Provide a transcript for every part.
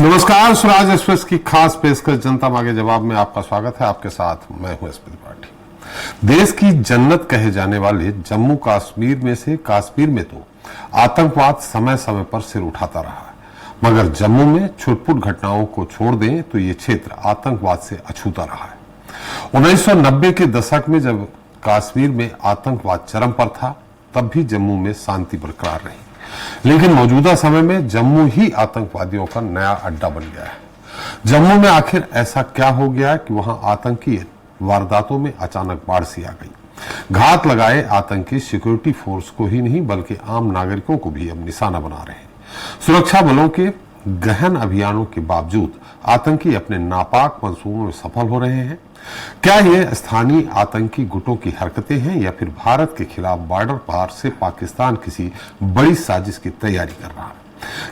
नमस्कार, स्वराज एक्सप्रेस की खास पेशकश जनता मांगे जवाब में आपका स्वागत है। आपके साथ मैं हूं एसपी त्रिपाठी। देश की जन्नत कहे जाने वाले जम्मू कश्मीर में से कश्मीर में तो आतंकवाद समय समय पर सिर उठाता रहा है, मगर जम्मू में छुटपुट घटनाओं को छोड़ दें तो ये क्षेत्र आतंकवाद से अछूता रहा है। 1990 के दशक में जब कश्मीर में आतंकवाद चरम पर था, तब भी जम्मू में शांति बरकरार रही, लेकिन मौजूदा समय में जम्मू ही आतंकवादियों का नया अड्डा बन गया है। जम्मू में आखिर ऐसा क्या हो गया कि वहां आतंकी वारदातों में अचानक बाढ़ सी आ गई। घात लगाए आतंकी सिक्योरिटी फोर्स को ही नहीं बल्कि आम नागरिकों को भी अब निशाना बना रहे हैं। सुरक्षा बलों के गहन अभियानों के बावजूद आतंकी अपने नापाक मंसूबों में सफल हो रहे हैं। क्या ये स्थानीय आतंकी गुटों की हरकतें हैं या फिर भारत के खिलाफ बॉर्डर पार से पाकिस्तान किसी बड़ी साजिश की तैयारी कर रहा है?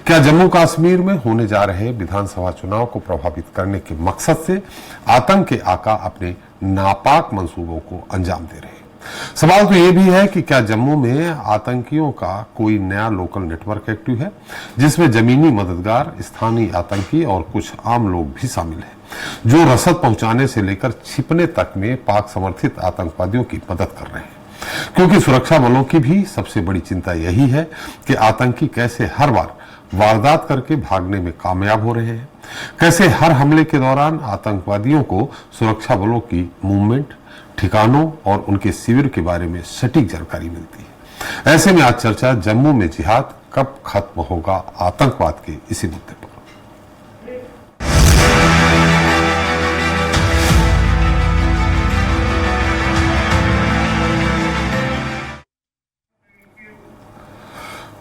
क्या जम्मू कश्मीर में होने जा रहे विधानसभा चुनाव को प्रभावित करने के मकसद से आतंक के आका अपने नापाक मंसूबों को अंजाम दे रहे हैं? सवाल तो ये भी है कि क्या जम्मू में आतंकियों का कोई नया लोकल नेटवर्क एक्टिव है, जिसमें जमीनी मददगार, स्थानीय आतंकी और कुछ आम लोग भी शामिल हैं, जो रसद पहुंचाने से लेकर छिपने तक में पाक समर्थित आतंकवादियों की मदद कर रहे हैं? क्योंकि सुरक्षा बलों की भी सबसे बड़ी चिंता यही है कि आतंकी कैसे हर बार वारदात करके भागने में कामयाब हो रहे हैं, कैसे हर हमले के दौरान आतंकवादियों को सुरक्षा बलों की मूवमेंट, ठिकानों और उनके शिविर के बारे में सटीक जानकारी मिलती है। ऐसे में आज चर्चा जम्मू में जिहाद कब खत्म होगा आतंकवाद के इसी मुद्दे पर।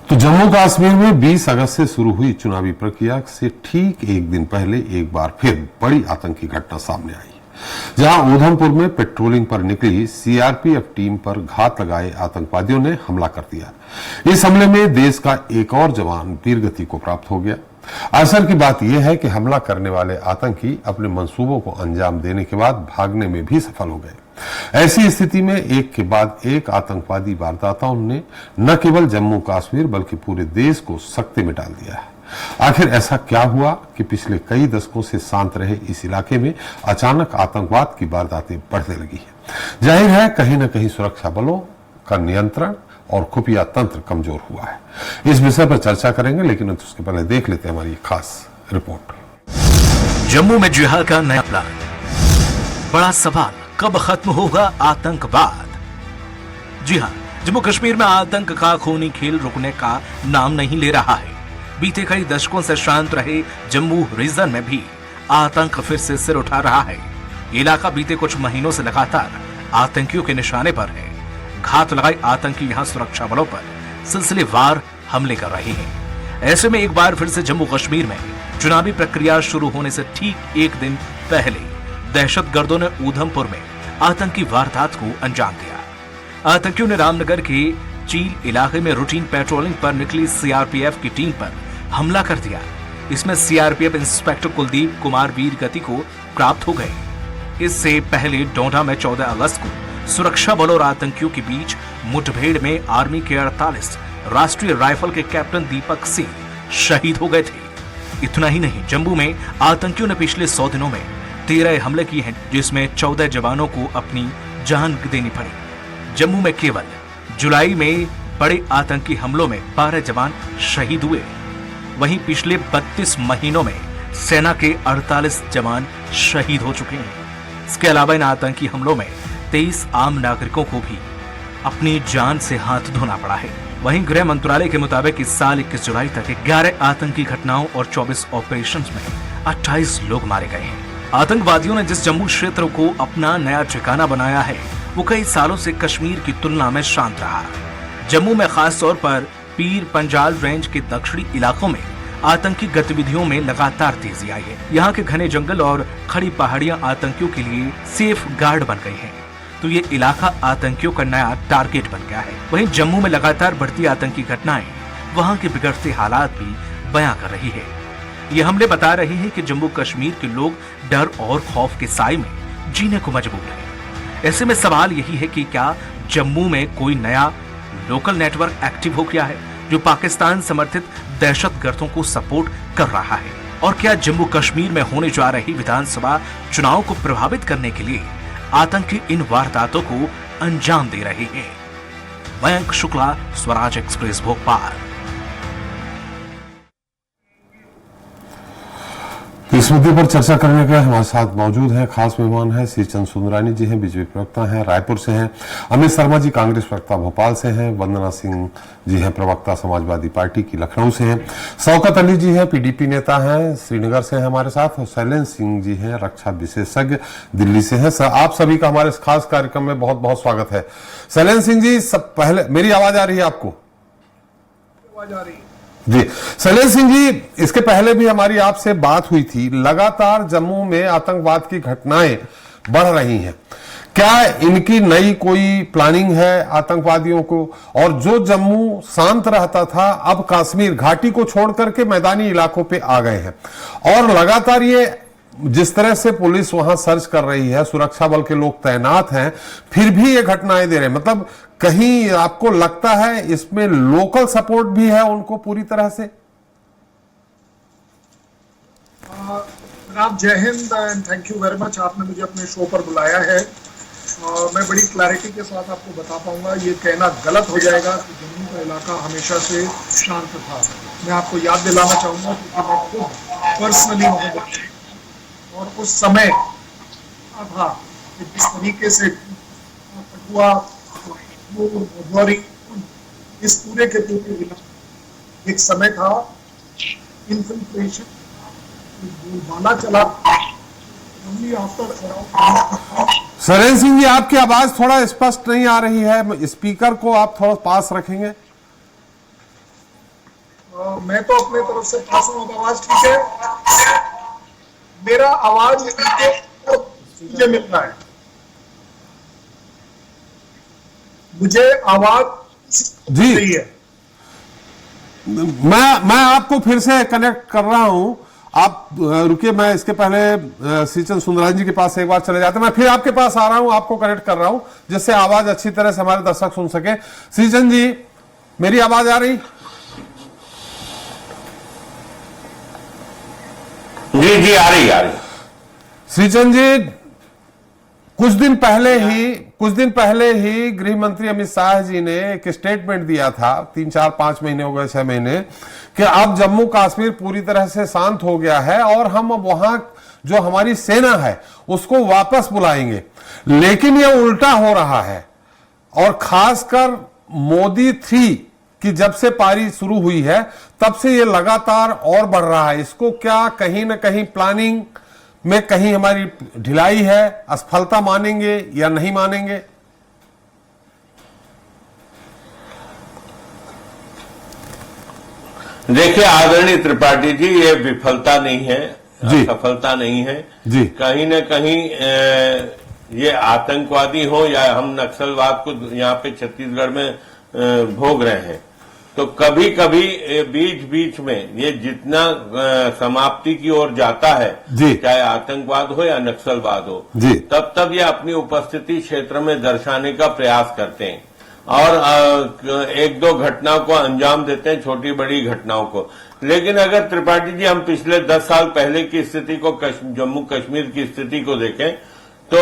तो जम्मू कश्मीर में 20 अगस्त से शुरू हुई चुनावी प्रक्रिया से ठीक एक दिन पहले एक बार फिर बड़ी आतंकी घटना सामने आई, जहां उधमपुर में पेट्रोलिंग पर निकली सीआरपीएफ टीम पर घात लगाए आतंकवादियों ने हमला कर दिया। इस हमले में देश का एक और जवान वीरगति को प्राप्त हो गया। असर की बात यह है कि हमला करने वाले आतंकी अपने मंसूबों को अंजाम देने के बाद भागने में भी सफल हो गए। ऐसी स्थिति में एक के बाद एक आतंकवादी वारदातों ने न केवल जम्मू कश्मीर बल्कि पूरे देश को सख्ते में डाल दिया है। आखिर ऐसा क्या हुआ कि पिछले कई दशकों से शांत रहे इस इलाके में अचानक आतंकवाद की वारदातें बढ़ने लगी है? जाहिर है कहीं न कहीं सुरक्षा बलों का नियंत्रण और खुफिया तंत्र कमजोर हुआ है। इस विषय पर चर्चा करेंगे, लेकिन उसके पहले देख लेते हैं हमारी खास रिपोर्ट। जम्मू में जिहाद का नया प्लान, बड़ा सवाल, कब खत्म होगा आतंकवाद? जी हाँ, जम्मू कश्मीर में आतंक का खूनी खेल रुकने का नाम नहीं ले रहा है। बीते कई दशकों से शांत रहे जम्मू रीजन में भी आतंक फिर से सिर उठा रहा है। ये इलाका बीते कुछ महीनों से लगातार आतंकियों के निशाने पर है। घात लगाए आतंकी यहाँ सुरक्षा बलों पर सिलसिलेवार हमले कर रहे हैं। ऐसे में एक बार फिर से जम्मू कश्मीर में चुनावी प्रक्रिया शुरू होने से ठीक एक दिन पहले दहशतगर्दों ने उधमपुर में आतंकी वारदात को अंजाम दिया। आतंकियों ने रामनगर के चील इलाके में रूटीन पेट्रोलिंग पर निकली सीआरपीएफ की टीम पर हमला कर दिया। इसमें सीआरपीएफ इंस्पेक्टर कुलदीप कुमार वीरगति को प्राप्त हो गए। इससे पहले डोडा में 14 अगस्त को सुरक्षा बलों और आतंकियों के बीच मुठभेड़ में आर्मी के 48 राष्ट्रीय राइफल के कैप्टन दीपक सिंह शहीद हो गए थे। इतना ही नहीं, जम्मू में आतंकियों ने पिछले 100 दिनों में 13 हमले किए हैं, जिसमें 14 जवानों को अपनी जान देनी पड़ी। जम्मू में केवल जुलाई में बड़े आतंकी हमलों में 12 जवान शहीद हुए। वहीं पिछले 32 महीनों में सेना के 48 जवान शहीद हो चुके हैं। इसके अलावा इन आतंकी हमलों में 23 आम नागरिकों को भी अपनी जान से हाथ धोना पड़ा है। वहीं गृह मंत्रालय के मुताबिक इस साल 21 जुलाई तक 11 आतंकी घटनाओं और 24 ऑपरेशंस में 28 लोग मारे गए हैं। आतंकवादियों ने जिस जम्मू क्षेत्र को अपना नया ठिकाना बनाया है, वो कई सालों से कश्मीर की तुलना में शांत रहा। जम्मू में खास तौर पर पीर पंजाल रेंज के दक्षिणी इलाकों में आतंकी गतिविधियों में लगातार तेजी आई है। यहाँ के घने जंगल और खड़ी पहाड़ियां आतंकियों के लिए सेफ गार्ड बन गई हैं, तो ये इलाका आतंकियों का नया टारगेट बन गया है। वहीं जम्मू में लगातार बढ़ती आतंकी घटनाएं वहाँ के बिगड़ते हालात भी बयां कर रही है। ये हमले बता रहे हैं कि जम्मू कश्मीर के लोग डर और खौफ के साए में जीने को मजबूर हैं। ऐसे में सवाल यही है कि क्या जम्मू में कोई नया लोकल नेटवर्क एक्टिव हो गया है जो पाकिस्तान समर्थित दहशतगर्दों को सपोर्ट कर रहा है? और क्या जम्मू कश्मीर में होने जा रही विधानसभा चुनाव को प्रभावित करने के लिए आतंकी इन वारदातों को अंजाम दे रहे हैं? मयंक शुक्ला, स्वराज एक्सप्रेस, भोपाल। इस मुद्दे पर चर्चा करने के हमारे साथ मौजूद हैं खास मेहमान हैं श्रीचंद सुंदरानी जी हैं, बीजेपी प्रवक्ता हैं, रायपुर से हैं। अमित शर्मा जी कांग्रेस प्रवक्ता भोपाल से हैं। वंदना सिंह जी हैं प्रवक्ता समाजवादी पार्टी की लखनऊ से हैं। शौकत अली जी हैं पीडीपी नेता हैं, श्रीनगर से हैं हमारे साथ। और शैलेंद्र सिंह जी हैं रक्षा विशेषज्ञ, दिल्ली से हैं। आप सभी का हमारे इस खास कार्यक्रम में बहुत बहुत स्वागत है। शैलेंद्र सिंह जी, सब पहले मेरी आवाज आ रही है आपको? आवाज आ रही है जी। शैलेंद्र सिंह जी, इसके पहले भी हमारी आपसे बात हुई थी। लगातार जम्मू में आतंकवाद की घटनाएं बढ़ रही हैं। क्या इनकी नई कोई प्लानिंग है आतंकवादियों को? और जो जम्मू शांत रहता था अब कश्मीर घाटी को छोड़ करके मैदानी इलाकों पे आ गए हैं। और लगातार ये जिस तरह से पुलिस वहां सर्च कर रही है, सुरक्षा बल के लोग तैनात हैं, फिर भी ये घटनाएं दे रहे हैं। मतलब कहीं आपको लगता है इसमें लोकल सपोर्ट भी है उनको पूरी तरह से? जनाब, जय Hind and thank you very much. आपने मुझे अपने शो पर बुलाया है। मैं बड़ी क्लैरिटी के साथ आपको बता पाऊंगा। ये कहना गलत हो जाएगा कि जम्मू का इलाका हमेशा से शांत था। मैं आपको याद दिलाना चाहूंगा कि मैं खुद पर्सनली वहां गया और उस समय था कि जिस तरीके से पटुआ, इस पूरे के पूरे इलाके एक समय था इन्फिल्ट्रेशन बोलबाला चला। शैलेंद्र सिंह जी, आपकी आवाज थोड़ा स्पष्ट नहीं आ रही है, स्पीकर को आप थोड़ा पास रखेंगे? मैं तो अपने तरफ से पास हूं। आवाज ठीक है? मेरा आवाज मुझे मिल रहा है, मुझे आवाज जी सही है। मैं आपको फिर से कनेक्ट कर रहा हूं। आप रुकिए, मैं इसके पहले श्रीचंद सुंदरानी जी के पास एक बार चले जाते हैं। मैं फिर आपके पास आ रहा हूं, आपको कनेक्ट कर रहा हूं जिससे आवाज अच्छी तरह से हमारे दर्शक सुन सके। श्रीचंद जी, मेरी आवाज आ रही? जी आ रही श्रीचंद जी, कुछ दिन पहले ही गृह मंत्री अमित शाह जी ने एक स्टेटमेंट दिया था, 3, 4, 5 महीने हो गए, 6 महीने, कि अब जम्मू कश्मीर पूरी तरह से शांत हो गया है और हम अब वहां जो हमारी सेना है उसको वापस बुलाएंगे। लेकिन यह उल्टा हो रहा है और खासकर मोदी 3 कि जब से पारी शुरू हुई है तब से ये लगातार और बढ़ रहा है। इसको क्या कहीं ना कहीं प्लानिंग में कहीं हमारी ढिलाई है? असफलता मानेंगे या नहीं मानेंगे? देखिए आदरणीय त्रिपाठी जी, ये विफलता नहीं है, सफलता नहीं है जी। कहीं न कहीं ये आतंकवादी हो या हम नक्सलवाद को यहाँ पे छत्तीसगढ़ में भोग रहे हैं, तो कभी कभी बीच बीच में ये जितना समाप्ति की ओर जाता है, चाहे आतंकवाद हो या नक्सलवाद हो, तब तब ये अपनी उपस्थिति क्षेत्र में दर्शाने का प्रयास करते हैं और एक दो घटनाओं को अंजाम देते हैं, छोटी बड़ी घटनाओं को। लेकिन अगर त्रिपाठी जी हम पिछले 10 साल पहले की स्थिति को, जम्मू कश्मीर की स्थिति को देखें, तो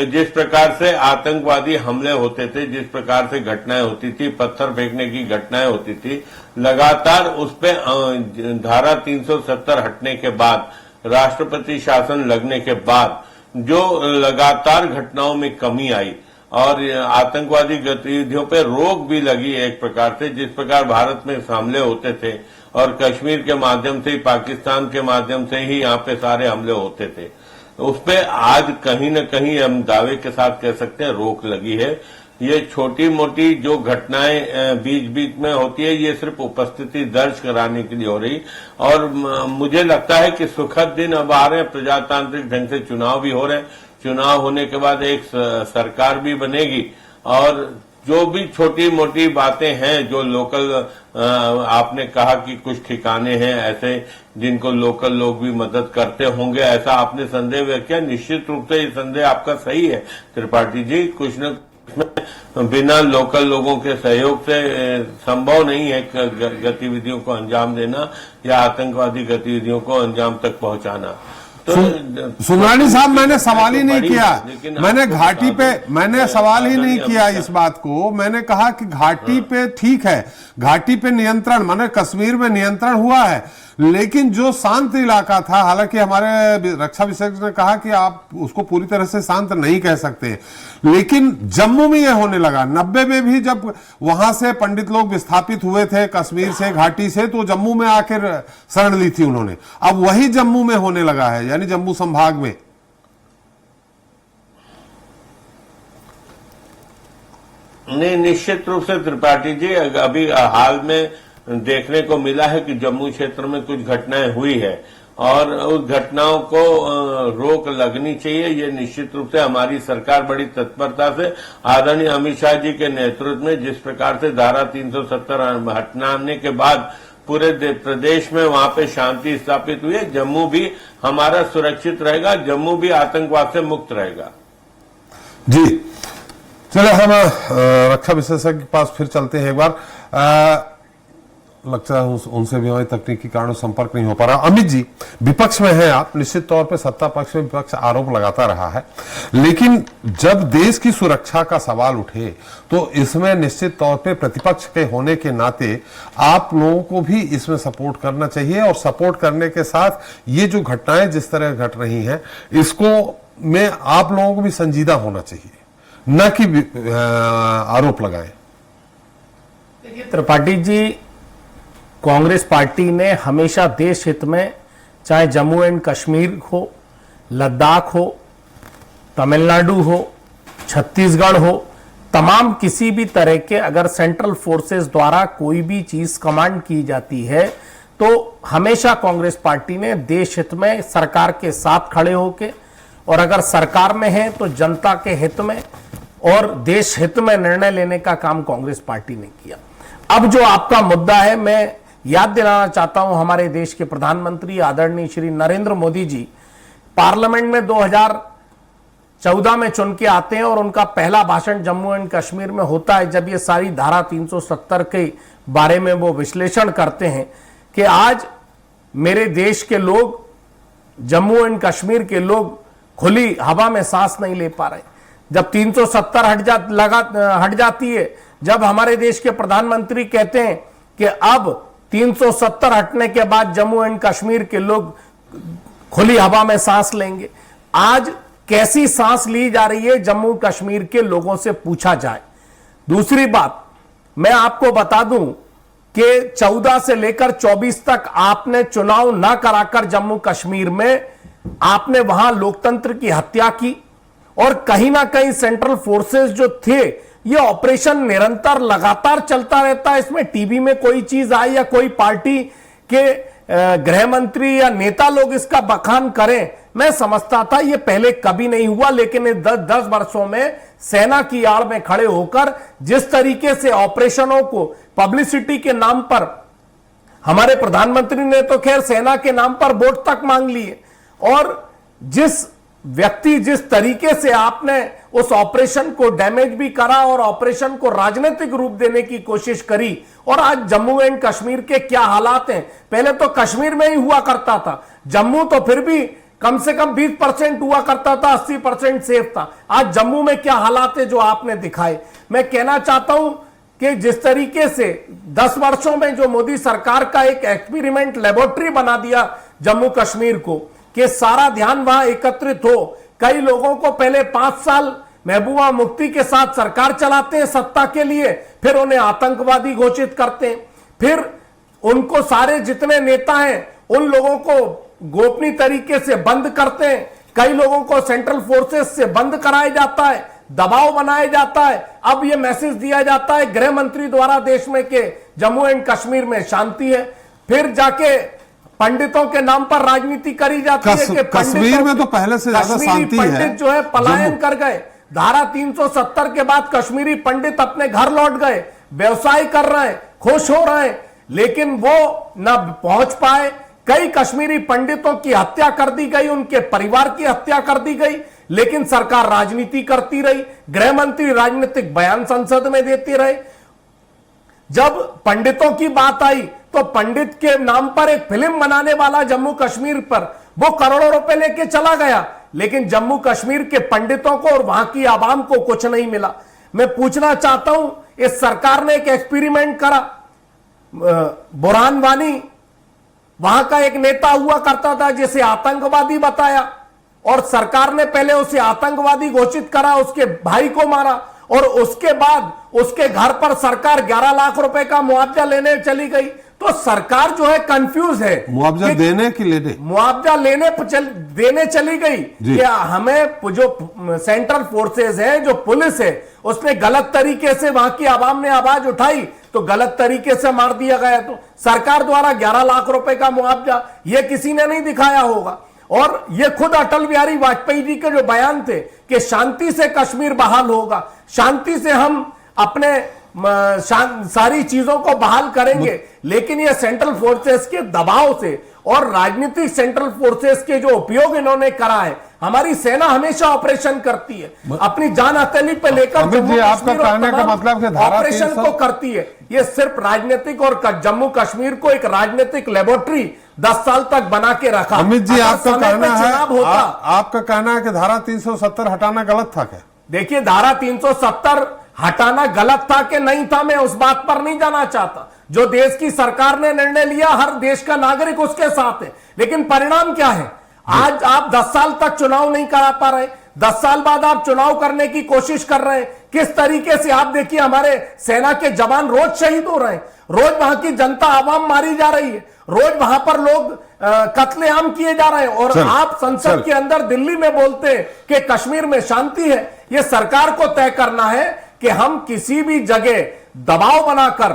जिस प्रकार से आतंकवादी हमले होते थे, जिस प्रकार से घटनाएं होती थी, पत्थर फेंकने की घटनाएं होती थी, लगातार उस पे धारा 370 हटने के बाद, राष्ट्रपति शासन लगने के बाद जो लगातार घटनाओं में कमी आई और आतंकवादी गतिविधियों पे रोक भी लगी एक प्रकार से, जिस प्रकार भारत में हमले होते थे और कश्मीर के माध्यम से ही, पाकिस्तान के माध्यम से ही यहाँ पे सारे हमले होते थे, उस पे आज कहीं न कहीं हम दावे के साथ कह सकते हैं रोक लगी है। ये छोटी मोटी जो घटनाएं बीच बीच में होती है, ये सिर्फ उपस्थिति दर्ज कराने के लिए हो रही। और मुझे लगता है कि सुखद दिन अब आ रहे हैं, प्रजातांत्रिक ढंग से चुनाव भी हो रहे हैं, चुनाव होने के बाद एक सरकार भी बनेगी और जो भी छोटी मोटी बातें हैं, जो लोकल आपने कहा कि कुछ ठिकाने हैं ऐसे जिनको लोकल लोग भी मदद करते होंगे, ऐसा आपने संदेह व्यक्त किया। निश्चित रूप से ये संदेह आपका सही है त्रिपाठी जी। कुछ न बिना लोकल लोगों के सहयोग से संभव नहीं है गतिविधियों को अंजाम देना या आतंकवादी गतिविधियों को अंजाम तक पहुंचाना। तो सुमरानी साहब, मैंने सवाल ही नहीं किया, मैंने घाटी पे मैंने सवाल ही नहीं किया इस बात को। मैंने कहा कि घाटी पे ठीक है, घाटी पे नियंत्रण, माने कश्मीर में नियंत्रण हुआ है, लेकिन जो शांत इलाका था, हालांकि हमारे रक्षा विशेषज्ञ ने कहा कि आप उसको पूरी तरह से शांत नहीं कह सकते, लेकिन जम्मू में यह होने लगा। 90 में भी जब वहां से पंडित लोग विस्थापित हुए थे कश्मीर से, घाटी से, तो जम्मू में आकर शरण ली थी उन्होंने। अब वही जम्मू में होने लगा है, यानी जम्मू संभाग में। नहीं, निश्चित रूप से त्रिपाठी जी, अभी हाल में देखने को मिला है कि जम्मू क्षेत्र में कुछ घटनाएं हुई है और उस घटनाओं को रोक लगनी चाहिए। ये निश्चित रूप से हमारी सरकार बड़ी तत्परता से आदरणीय अमित शाह जी के नेतृत्व में जिस प्रकार से धारा 370 हटाने के बाद पूरे प्रदेश में वहां पे शांति स्थापित हुई है, जम्मू भी हमारा सुरक्षित रहेगा, जम्मू भी आतंकवाद से मुक्त रहेगा। जी चले, हम रक्षा विशेषज्ञ के पास फिर चलते हैं एक बार। लगता है उनसे भी हमारी तकनीकी कारणों संपर्क नहीं हो पा रहा। अमित जी, विपक्ष में हैं आप, निश्चित तौर पे सत्ता पक्ष में विपक्ष आरोप लगाता रहा है, लेकिन जब देश की सुरक्षा का सवाल उठे तो इसमें निश्चित तौर पे प्रतिपक्ष के होने के नाते आप लोगों को भी इसमें सपोर्ट करना चाहिए, और सपोर्ट करने के साथ ये जो घटनाएं जिस तरह घट रही हैं, इसको में आप लोगों को भी संजीदा होना चाहिए, न कि आरोप लगाए। देखिए त्रिपाठी जी, कांग्रेस पार्टी ने हमेशा देश हित में, चाहे जम्मू एंड कश्मीर हो, लद्दाख हो, तमिलनाडु हो, छत्तीसगढ़ हो, तमाम किसी भी तरह के अगर सेंट्रल फोर्सेस द्वारा कोई भी चीज कमांड की जाती है तो हमेशा कांग्रेस पार्टी ने देश हित में सरकार के साथ खड़े होके, और अगर सरकार में है तो जनता के हित में और देश हित में निर्णय लेने का काम कांग्रेस पार्टी ने किया। अब जो आपका मुद्दा है, मैं याद दिलाना चाहता हूं, हमारे देश के प्रधानमंत्री आदरणीय श्री नरेंद्र मोदी जी पार्लियामेंट में 2014 में चुन के आते हैं और उनका पहला भाषण जम्मू एंड कश्मीर में होता है, जब ये सारी धारा 370 के बारे में वो विश्लेषण करते हैं कि आज मेरे देश के लोग, जम्मू एंड कश्मीर के लोग खुली हवा में सांस नहीं ले पा रहे। जब 370 हट जाती है, जब हमारे देश के प्रधानमंत्री कहते हैं कि अब 370 हटने के बाद जम्मू एंड कश्मीर के लोग खुली हवा में सांस लेंगे, आज कैसी सांस ली जा रही है जम्मू कश्मीर के लोगों से पूछा जाए। दूसरी बात मैं आपको बता दूं कि 14 से लेकर 24 तक आपने चुनाव ना कराकर जम्मू कश्मीर में आपने वहां लोकतंत्र की हत्या की, और कहीं ना कहीं सेंट्रल फोर्सेस जो थे, ये ऑपरेशन निरंतर लगातार चलता रहता है। इसमें टीवी में कोई चीज आई या कोई पार्टी के गृह मंत्री या नेता लोग इसका बखान करें, मैं समझता था ये पहले कभी नहीं हुआ, लेकिन 10 वर्षों में सेना की आड़ में खड़े होकर जिस तरीके से ऑपरेशनों को पब्लिसिटी के नाम पर, हमारे प्रधानमंत्री ने तो खैर सेना के नाम पर वोट तक मांग लिए, और जिस व्यक्ति जिस तरीके से आपने उस ऑपरेशन को डैमेज भी करा और ऑपरेशन को राजनीतिक रूप देने की कोशिश करी, और आज जम्मू एंड कश्मीर के क्या हालात हैं। पहले तो कश्मीर में ही हुआ करता था, जम्मू तो फिर भी कम से कम 20% हुआ करता था, 80% सेफ था। आज जम्मू में क्या हालात है जो आपने दिखाए। मैं कहना चाहता हूं कि जिस तरीके से 10 वर्षों में जो मोदी सरकार का एक एक्सपेरिमेंट लेबोरेटरी बना दिया जम्मू कश्मीर को, कि सारा ध्यान वहां एकत्रित हो। कई लोगों को पहले 5 साल महबूबा मुफ्ती के साथ सरकार चलाते हैं सत्ता के लिए, फिर उन्हें आतंकवादी घोषित करते हैं, फिर उनको सारे जितने नेता हैं उन लोगों को गोपनीय तरीके से बंद करते हैं, कई लोगों को सेंट्रल फोर्सेस से बंद कराया जाता है, दबाव बनाया जाता है। अब यह मैसेज दिया जाता है गृह मंत्री द्वारा देश में कि जम्मू एंड कश्मीर में शांति है, फिर जाके पंडितों के नाम पर राजनीति करी जाती है कि कश्मीर में तो पहले से ज्यादा शांति है। पंडित जो है पलायन कर गए, धारा 370 के बाद कश्मीरी पंडित अपने घर लौट गए, व्यवसाय कर रहे हैं, खुश हो रहे हैं, लेकिन वो न पहुंच पाए। कई कश्मीरी पंडितों की हत्या कर दी गई, उनके परिवार की हत्या कर दी गई, लेकिन सरकार राजनीति करती रही, गृह मंत्री राजनीतिक बयान संसद में देते रहे। जब पंडितों की बात आई तो पंडित के नाम पर एक फिल्म बनाने वाला जम्मू कश्मीर पर वो करोड़ों रुपए लेके चला गया, लेकिन जम्मू कश्मीर के पंडितों को और वहां की आवाम को कुछ नहीं मिला। मैं पूछना चाहता हूं, इस सरकार ने एक एक्सपेरिमेंट करा। बुरहान वानी वहां का एक नेता हुआ करता था जिसे आतंकवादी बताया, और सरकार ने पहले उसे आतंकवादी घोषित करा, उसके भाई को मारा, और उसके बाद उसके घर पर सरकार 11 लाख रुपए का मुआवजा लेने चली गई। तो सरकार जो है कंफ्यूज है। मुआवजा देने की लेने मुआवजा देने चली गई कि हमें जो सेंट्रल फोर्सेस है, जो पुलिस है, उसने गलत तरीके से, वहां की आवाम ने आवाज उठाई तो गलत तरीके से मार दिया गया। तो सरकार द्वारा 11 लाख रुपए का मुआवजा ये किसी ने नहीं दिखाया होगा। और ये खुद अटल बिहारी वाजपेयी जी के जो बयान थे कि शांति से कश्मीर बहाल होगा, शांति से हम अपने सारी चीजों को बहाल करेंगे, लेकिन ये सेंट्रल फोर्सेस के दबाव से और राजनीतिक सेंट्रल फोर्सेस के जो उपयोग इन्होंने करा है। हमारी सेना हमेशा ऑपरेशन करती है, अपनी जान हथेली पे लेकर आपका कहने का मतलब कि धारा ऑपरेशन को करती है। ये सिर्फ राजनीतिक और जम्मू कश्मीर को एक राजनीतिक लेबोरेटरी 10 साल तक बना के रखा। अमित जी, आपका कहना है कि धारा 370 हटाना गलत था क्या? देखिए, धारा 370 हटाना गलत था कि नहीं था, मैं उस बात पर नहीं जाना चाहता। जो देश की सरकार ने निर्णय लिया, हर देश का नागरिक उसके साथ है, लेकिन परिणाम क्या है? आज आप 10 साल तक चुनाव नहीं करा पा रहे, 10 साल बाद आप चुनाव करने की कोशिश कर रहे हैं। किस तरीके से आप देखिए, हमारे सेना के जवान रोज शहीद हो रहे हैं, रोज वहां की जनता आवाम मारी जा रही है, रोज वहां पर लोग कत्लेआम किए जा रहे हैं, और आप संसद के अंदर दिल्ली में बोलते हैं कि कश्मीर में शांति है। यह सरकार को तय करना है कि हम किसी भी जगह दबाव बनाकर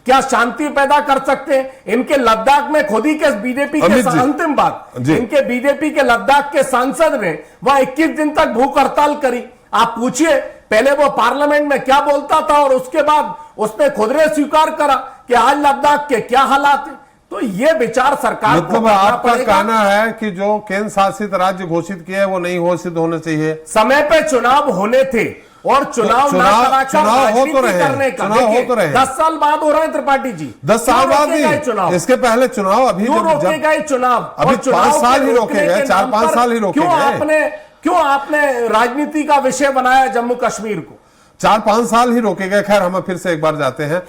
क्या शांति पैदा कर सकते हैं। इनके लद्दाख में खुद ही के बीजेपी के अंतिम बात, इनके बीजेपी के लद्दाख के सांसद ने वह 21 दिन तक भूख हड़ताल करी। आप पूछिए, पहले वो पार्लियामेंट में क्या बोलता था और उसके बाद उसने खुद ने स्वीकार करा कि आज लद्दाख के क्या हालात है। तो ये विचार सरकार को मतलब आपका कहना है कि जो केंद्र शासित राज्य घोषित किए वो नहीं घोषित होने चाहिए। समय पे चुनाव होने थे और चुनाव हो तो रहे 10 साल बाद हो रहे हैं त्रिपाठी जी, 10 साल बाद नहीं, चुनाव इसके पहले चुनाव अभी रोके गए, चुनाव अभी 5 साल ही रोके गए, 4-5 साल ही रोके गए। क्यों आपने राजनीति का विषय बनाया जम्मू कश्मीर को? 4-5 साल ही रोके गए। खैर, हम फिर से एक बार जाते हैं।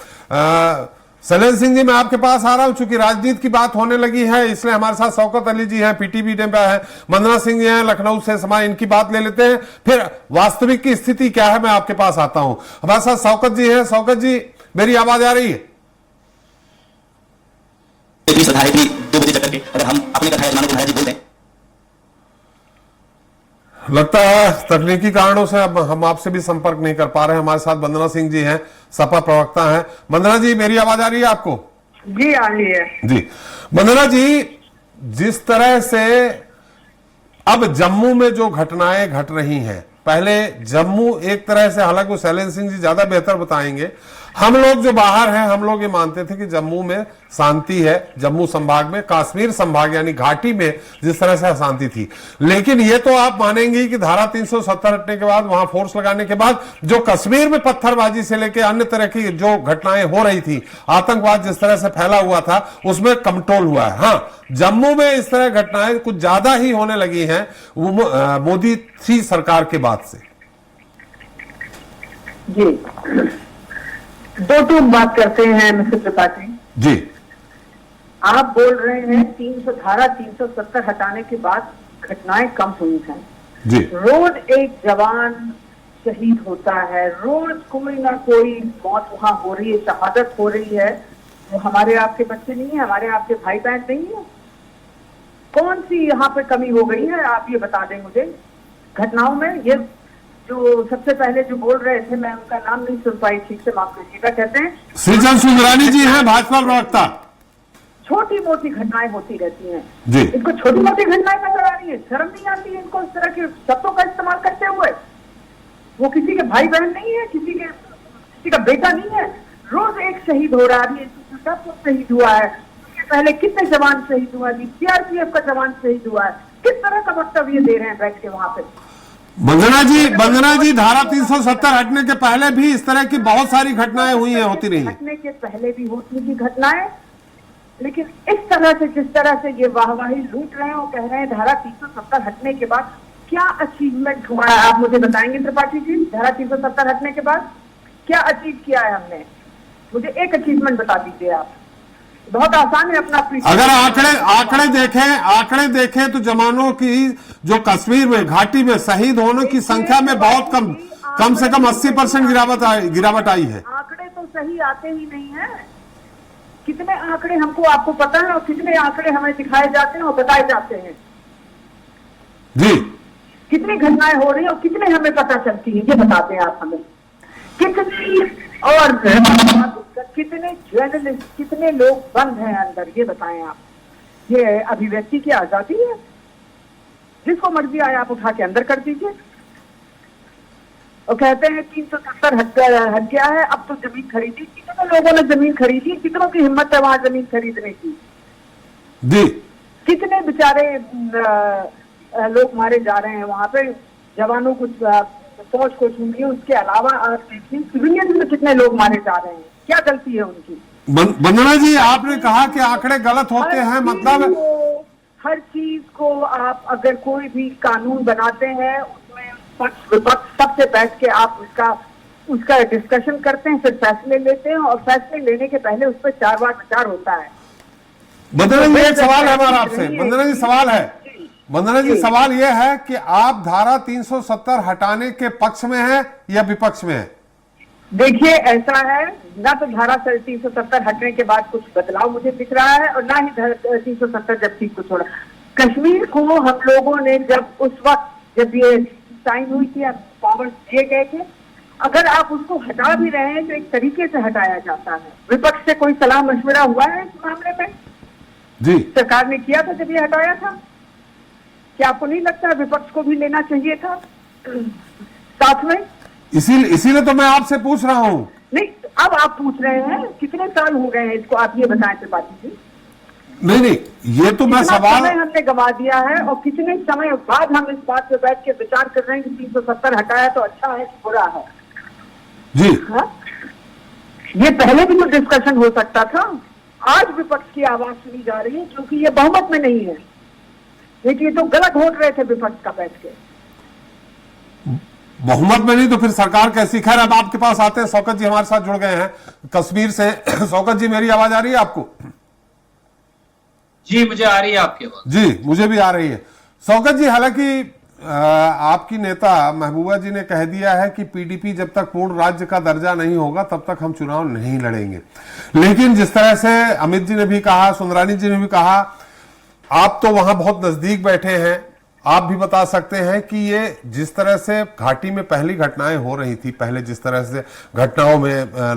शैलेंद्र सिंह जी, मैं आपके पास आ रहा हूं, चूंकि राजनीति की बात होने लगी है, इसलिए हमारे साथ शौकत अली जी हैं, पीटीबी पे है, वंदना सिंह जी हैं लखनऊ से, समा इनकी बात ले लेते हैं, फिर वास्तविक की स्थिति क्या है मैं आपके पास आता हूं। हमारे साथ शौकत जी हैं। शौकत जी, मेरी आवाज आ रही है? अगर हम अपनी कथाएं बोलते हैं, लगता है तकनीकी कारणों से अब हम आपसे भी संपर्क नहीं कर पा रहे हैं। हमारे साथ वंदना सिंह जी हैं, सपा प्रवक्ता हैं। वंदना जी, मेरी आवाज आ रही है आपको? जी, आ रही है जी। वंदना जी, जिस तरह से अब जम्मू में जो घटनाएं घट रही हैं, पहले जम्मू एक तरह से, हालांकि शैलेंद्र सिंह जी ज्यादा बेहतर बताएंगे, हम लोग जो बाहर हैं हम लोग ये मानते थे कि जम्मू में शांति है, जम्मू संभाग में, कश्मीर संभाग यानी घाटी में जिस तरह से अशांति थी। लेकिन ये तो आप मानेंगे कि धारा 370 हटने के बाद, वहां फोर्स लगाने के बाद, जो कश्मीर में पत्थरबाजी से लेकर अन्य तरह की जो घटनाएं हो रही थी, आतंकवाद जिस तरह से फैला हुआ था, उसमें कंट्रोल हुआ है। हाँ, जम्मू में इस तरह घटनाएं कुछ ज्यादा ही होने लगी हैं मोदी 3 सरकार के बाद से। जी, दो टूक बात करते हैं मिस्टर त्रिपाठी जी। आप बोल रहे हैं धारा 370 हटाने के बाद घटनाएं कम हुई हैं जी। रोज एक जवान शहीद होता है, रोज कोई ना कोई मौत वहां हो रही है, शहादत हो रही है। वो हमारे आपके बच्चे नहीं है, हमारे आपके भाई बहन नहीं है। कौन सी यहाँ पे कमी हो गई है, आप ये बता दें मुझे घटनाओं में। ये जो सबसे पहले जो बोल रहे थे, मैं उनका नाम नहीं सुन पाई ठीक से, माफ कीजिएगा, कहते हैं सृजन सुंदरानी जी हैं, भाजपा प्रवक्ता। छोटी मोटी घटनाएं होती रहती हैं जी। इनको छोटी मोटी घटनाएं नजर आ रही है, शर्म नहीं आती है इनको इस तरह के शब्दों का इस्तेमाल करते हुए। वो किसी के भाई बहन नहीं है, किसी का बेटा नहीं है। रोज एक शहीद हो रहा है, सब शहीद हुआ है। उसके पहले कितने जवान शहीद हुआ, सीआरपीएफ का जवान शहीद हुआ है। किस तरह का वक्तव्य दे रहे हैं बैठ के वहां पे? वंदना जी धारा 370 हटने के पहले भी इस तरह की बहुत सारी घटनाएं हुई हैं, होती रही हैं। हटने के पहले भी होती थी घटनाएं, लेकिन इस तरह से जिस तरह से ये वाहवाही लूट रहे हैं और कह रहे हैं धारा 370 हटने के बाद क्या अचीवमेंट हुआ है, आप मुझे बताएंगे त्रिपाठी जी? धारा 370 हटने के बाद क्या अचीव किया है हमने? मुझे एक अचीवमेंट बता दीजिए आप। बहुत आसान है अपना। अगर आंकड़े देखें तो जवानों की जो कश्मीर में घाटी में शहीद होने की संख्या में बहुत कम से कम 80% गिरावट आई है। आंकड़े तो सही आते ही नहीं है। कितने आंकड़े हमको आपको पता है और कितने आंकड़े हमें दिखाए जाते हैं और बताए जाते हैं जी? कितनी घटनाएं हो रही है और कितने हमें पता चलती है, ये बताते हैं आप हमें। कितनी और कितने जर्नलिस्ट, कितने लोग बंद हैं अंदर, ये बताएं आप। ये अभिव्यक्ति की आजादी है, जिसको मर्जी आए आप उठा के अंदर कर दीजिए। और कहते हैं 370 हट गया है, अब तो जमीन खरीदी। कितने लोगों ने जमीन खरीदी? कितनों की हिम्मत है वहां जमीन खरीदने की? जी। कितने बेचारे लोग मारे जा रहे हैं वहां पे, जवानों को, फौज को छूंगी। उसके अलावा आप देखिए सिविलियन में कितने लोग मारे जा रहे हैं। क्या गलती है उनकी? वंदना जी, आपने कहा कि आंकड़े गलत होते हैं, मतलब हर चीज को आप अगर कोई भी कानून बनाते हैं उसमें पक्ष विपक्ष सबसे बैठ के आप उसका डिस्कशन करते हैं, फिर फैसले लेते हैं और फैसले लेने के पहले उस पर 4 बार विचार होता है। वंदना जी, एक सवाल है हमारा आपसे। वंदना जी, सवाल है, वंदना जी, सवाल यह है कि आप धारा 370 हटाने के पक्ष में हैं या विपक्ष में हैं? देखिए, ऐसा है ना, तो धारा 370 हटने के बाद कुछ बदलाव मुझे दिख रहा है और ना ही धारा 370 जब ठीक कुछ हो रहा। कश्मीर को हम लोगों ने जब उस वक्त जब ये साइन हुई थी, पावर दिए गए थे, अगर आप उसको हटा भी रहे हैं तो एक तरीके से हटाया जाता है। विपक्ष से कोई सलाह मशवरा हुआ है इस मामले में? जी, सरकार ने किया था जब ये हटाया था। क्या आपको नहीं लगता विपक्ष को भी लेना चाहिए था साथ में? इसीलिए तो मैं आपसे पूछ रहा हूँ। नहीं, अब आप पूछ रहे हैं कितने साल हो गए हैं इसको, आप ये बताएं त्रिपाठी जी। नहीं, ये तो मैं सवाल हमने गंवा दिया है और कितने समय बाद हम इस बात पे बैठ के विचार कर रहे हैं कि 370 हटाया तो अच्छा है कि बुरा है जी? हाँ? ये पहले भी तो डिस्कशन हो सकता था। आज विपक्ष की आवाज सुनी जा रही है क्योंकि ये बहुमत में नहीं है, लेकिन तो गलत वोट रहे थे विपक्ष का बैठ के। बहुमत में नहीं तो फिर सरकार कैसी? खैर, अब आपके पास आते हैं। शौकत जी हमारे साथ जुड़ गए हैं कश्मीर से। शौकत जी, मेरी आवाज आ रही है आपको? जी, मुझे आ रही है आपकी आवाज। जी, मुझे भी आ रही है। शौकत जी, हालांकि आपकी नेता महबूबा जी ने कह दिया है कि पीडीपी जब तक पूर्ण राज्य का दर्जा नहीं होगा तब तक हम चुनाव नहीं लड़ेंगे, लेकिन जिस तरह से अमित जी ने भी कहा, सुंदरानी जी ने भी कहा, आप तो वहां बहुत नजदीक बैठे हैं, आप भी बता सकते हैं कि ये जिस तरह से घाटी में पहली घटनाएं हो रही थी, पहले जिस तरह से घटनाओं में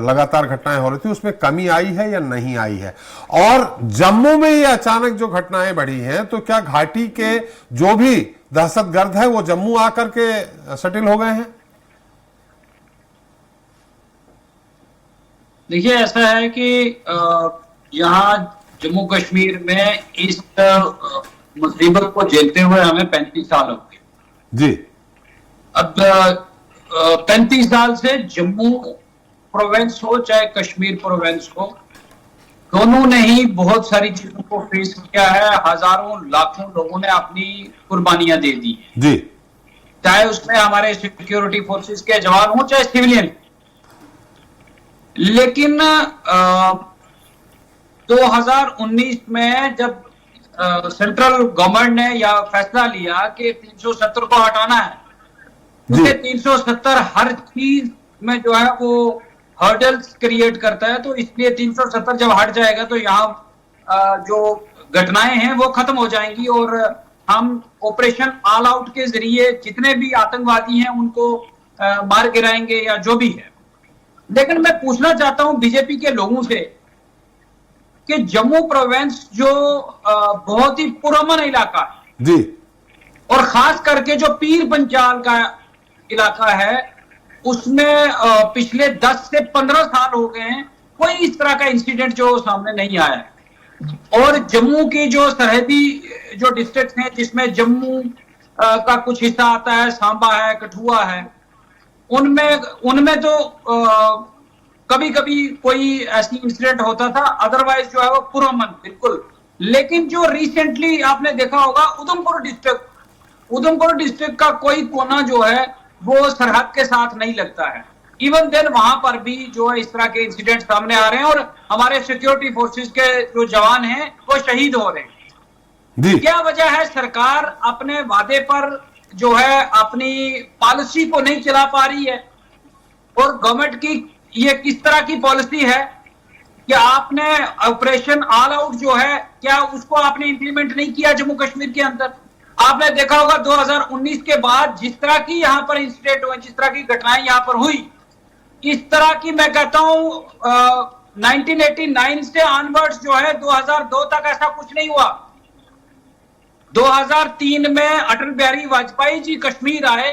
लगातार घटनाएं हो रही थी, उसमें कमी आई है या नहीं आई है? और जम्मू में ये अचानक जो घटनाएं बढ़ी हैं, तो क्या घाटी के जो भी दहशतगर्द है वो जम्मू आकर के सेटल हो गए हैं? देखिए, ऐसा है कि यहाँ जम्मू कश्मीर में इस मुसीबत को झेलते हुए हमें 35 साल हो गए जी। अब 35 साल से जम्मू प्रोविंस हो चाहे कश्मीर प्रोविंस हो, दोनों ने ही बहुत सारी चीजों को फेस किया है। हजारों लाखों लोगों ने अपनी कुर्बानियां दे दी हैं जी, चाहे उसमें हमारे सिक्योरिटी फोर्सेस के जवान हो चाहे सिविलियन। लेकिन 2019 में जब सेंट्रल गवर्नमेंट ने यह फैसला लिया कि 370 को हटाना है, क्योंकि 370 हर चीज में जो है वो हर्डल्स क्रिएट करता है, तो इसलिए 370 जब हट जाएगा तो यहाँ जो घटनाएं हैं वो खत्म हो जाएंगी और हम ऑपरेशन ऑल आउट के जरिए जितने भी आतंकवादी हैं उनको मार गिराएंगे या जो भी है। लेकिन मैं पूछना चाहता हूं बीजेपी के लोगों से कि जम्मू प्रोविंस जो बहुत ही पुरअमन इलाका है जी, और खास करके जो पीर पंजाल का इलाका है, उसमें पिछले 10 से 15 साल हो गए हैं कोई इस तरह का इंसिडेंट जो सामने नहीं आया है। और जम्मू की जो सरहदी जो डिस्ट्रिक्ट हैं जिसमें जम्मू, का कुछ हिस्सा आता है, सांबा है, कठुआ है, उनमें तो कभी कभी कोई ऐसी इंसिडेंट होता था, अदरवाइज जो है वो पुरअमन बिल्कुल। लेकिन जो रिसेंटली आपने देखा होगा उधमपुर डिस्ट्रिक्ट का कोई कोना जो है वो सरहद के साथ नहीं लगता है। इवन देन वहां पर भी जो है इस तरह के इंसिडेंट सामने आ रहे हैं और हमारे सिक्योरिटी फोर्सेस के जो जवान हैं वो शहीद हो रहे हैं। क्या वजह है? सरकार अपने वादे पर जो है अपनी पॉलिसी को नहीं चला पा रही है। और गवर्नमेंट की ये किस तरह की पॉलिसी है कि आपने ऑपरेशन ऑल आउट जो है क्या उसको आपने इंप्लीमेंट नहीं किया जम्मू कश्मीर के अंदर? आपने देखा होगा 2019 के बाद जिस तरह की यहां पर इंसिडेंट हुए, जिस तरह की घटनाएं यहां पर हुई, इस तरह की मैं कहता हूं 1989 से ऑनवर्ड्स जो है 2002 तक ऐसा कुछ नहीं हुआ। 2003 में अटल बिहारी वाजपेयी जी कश्मीर आए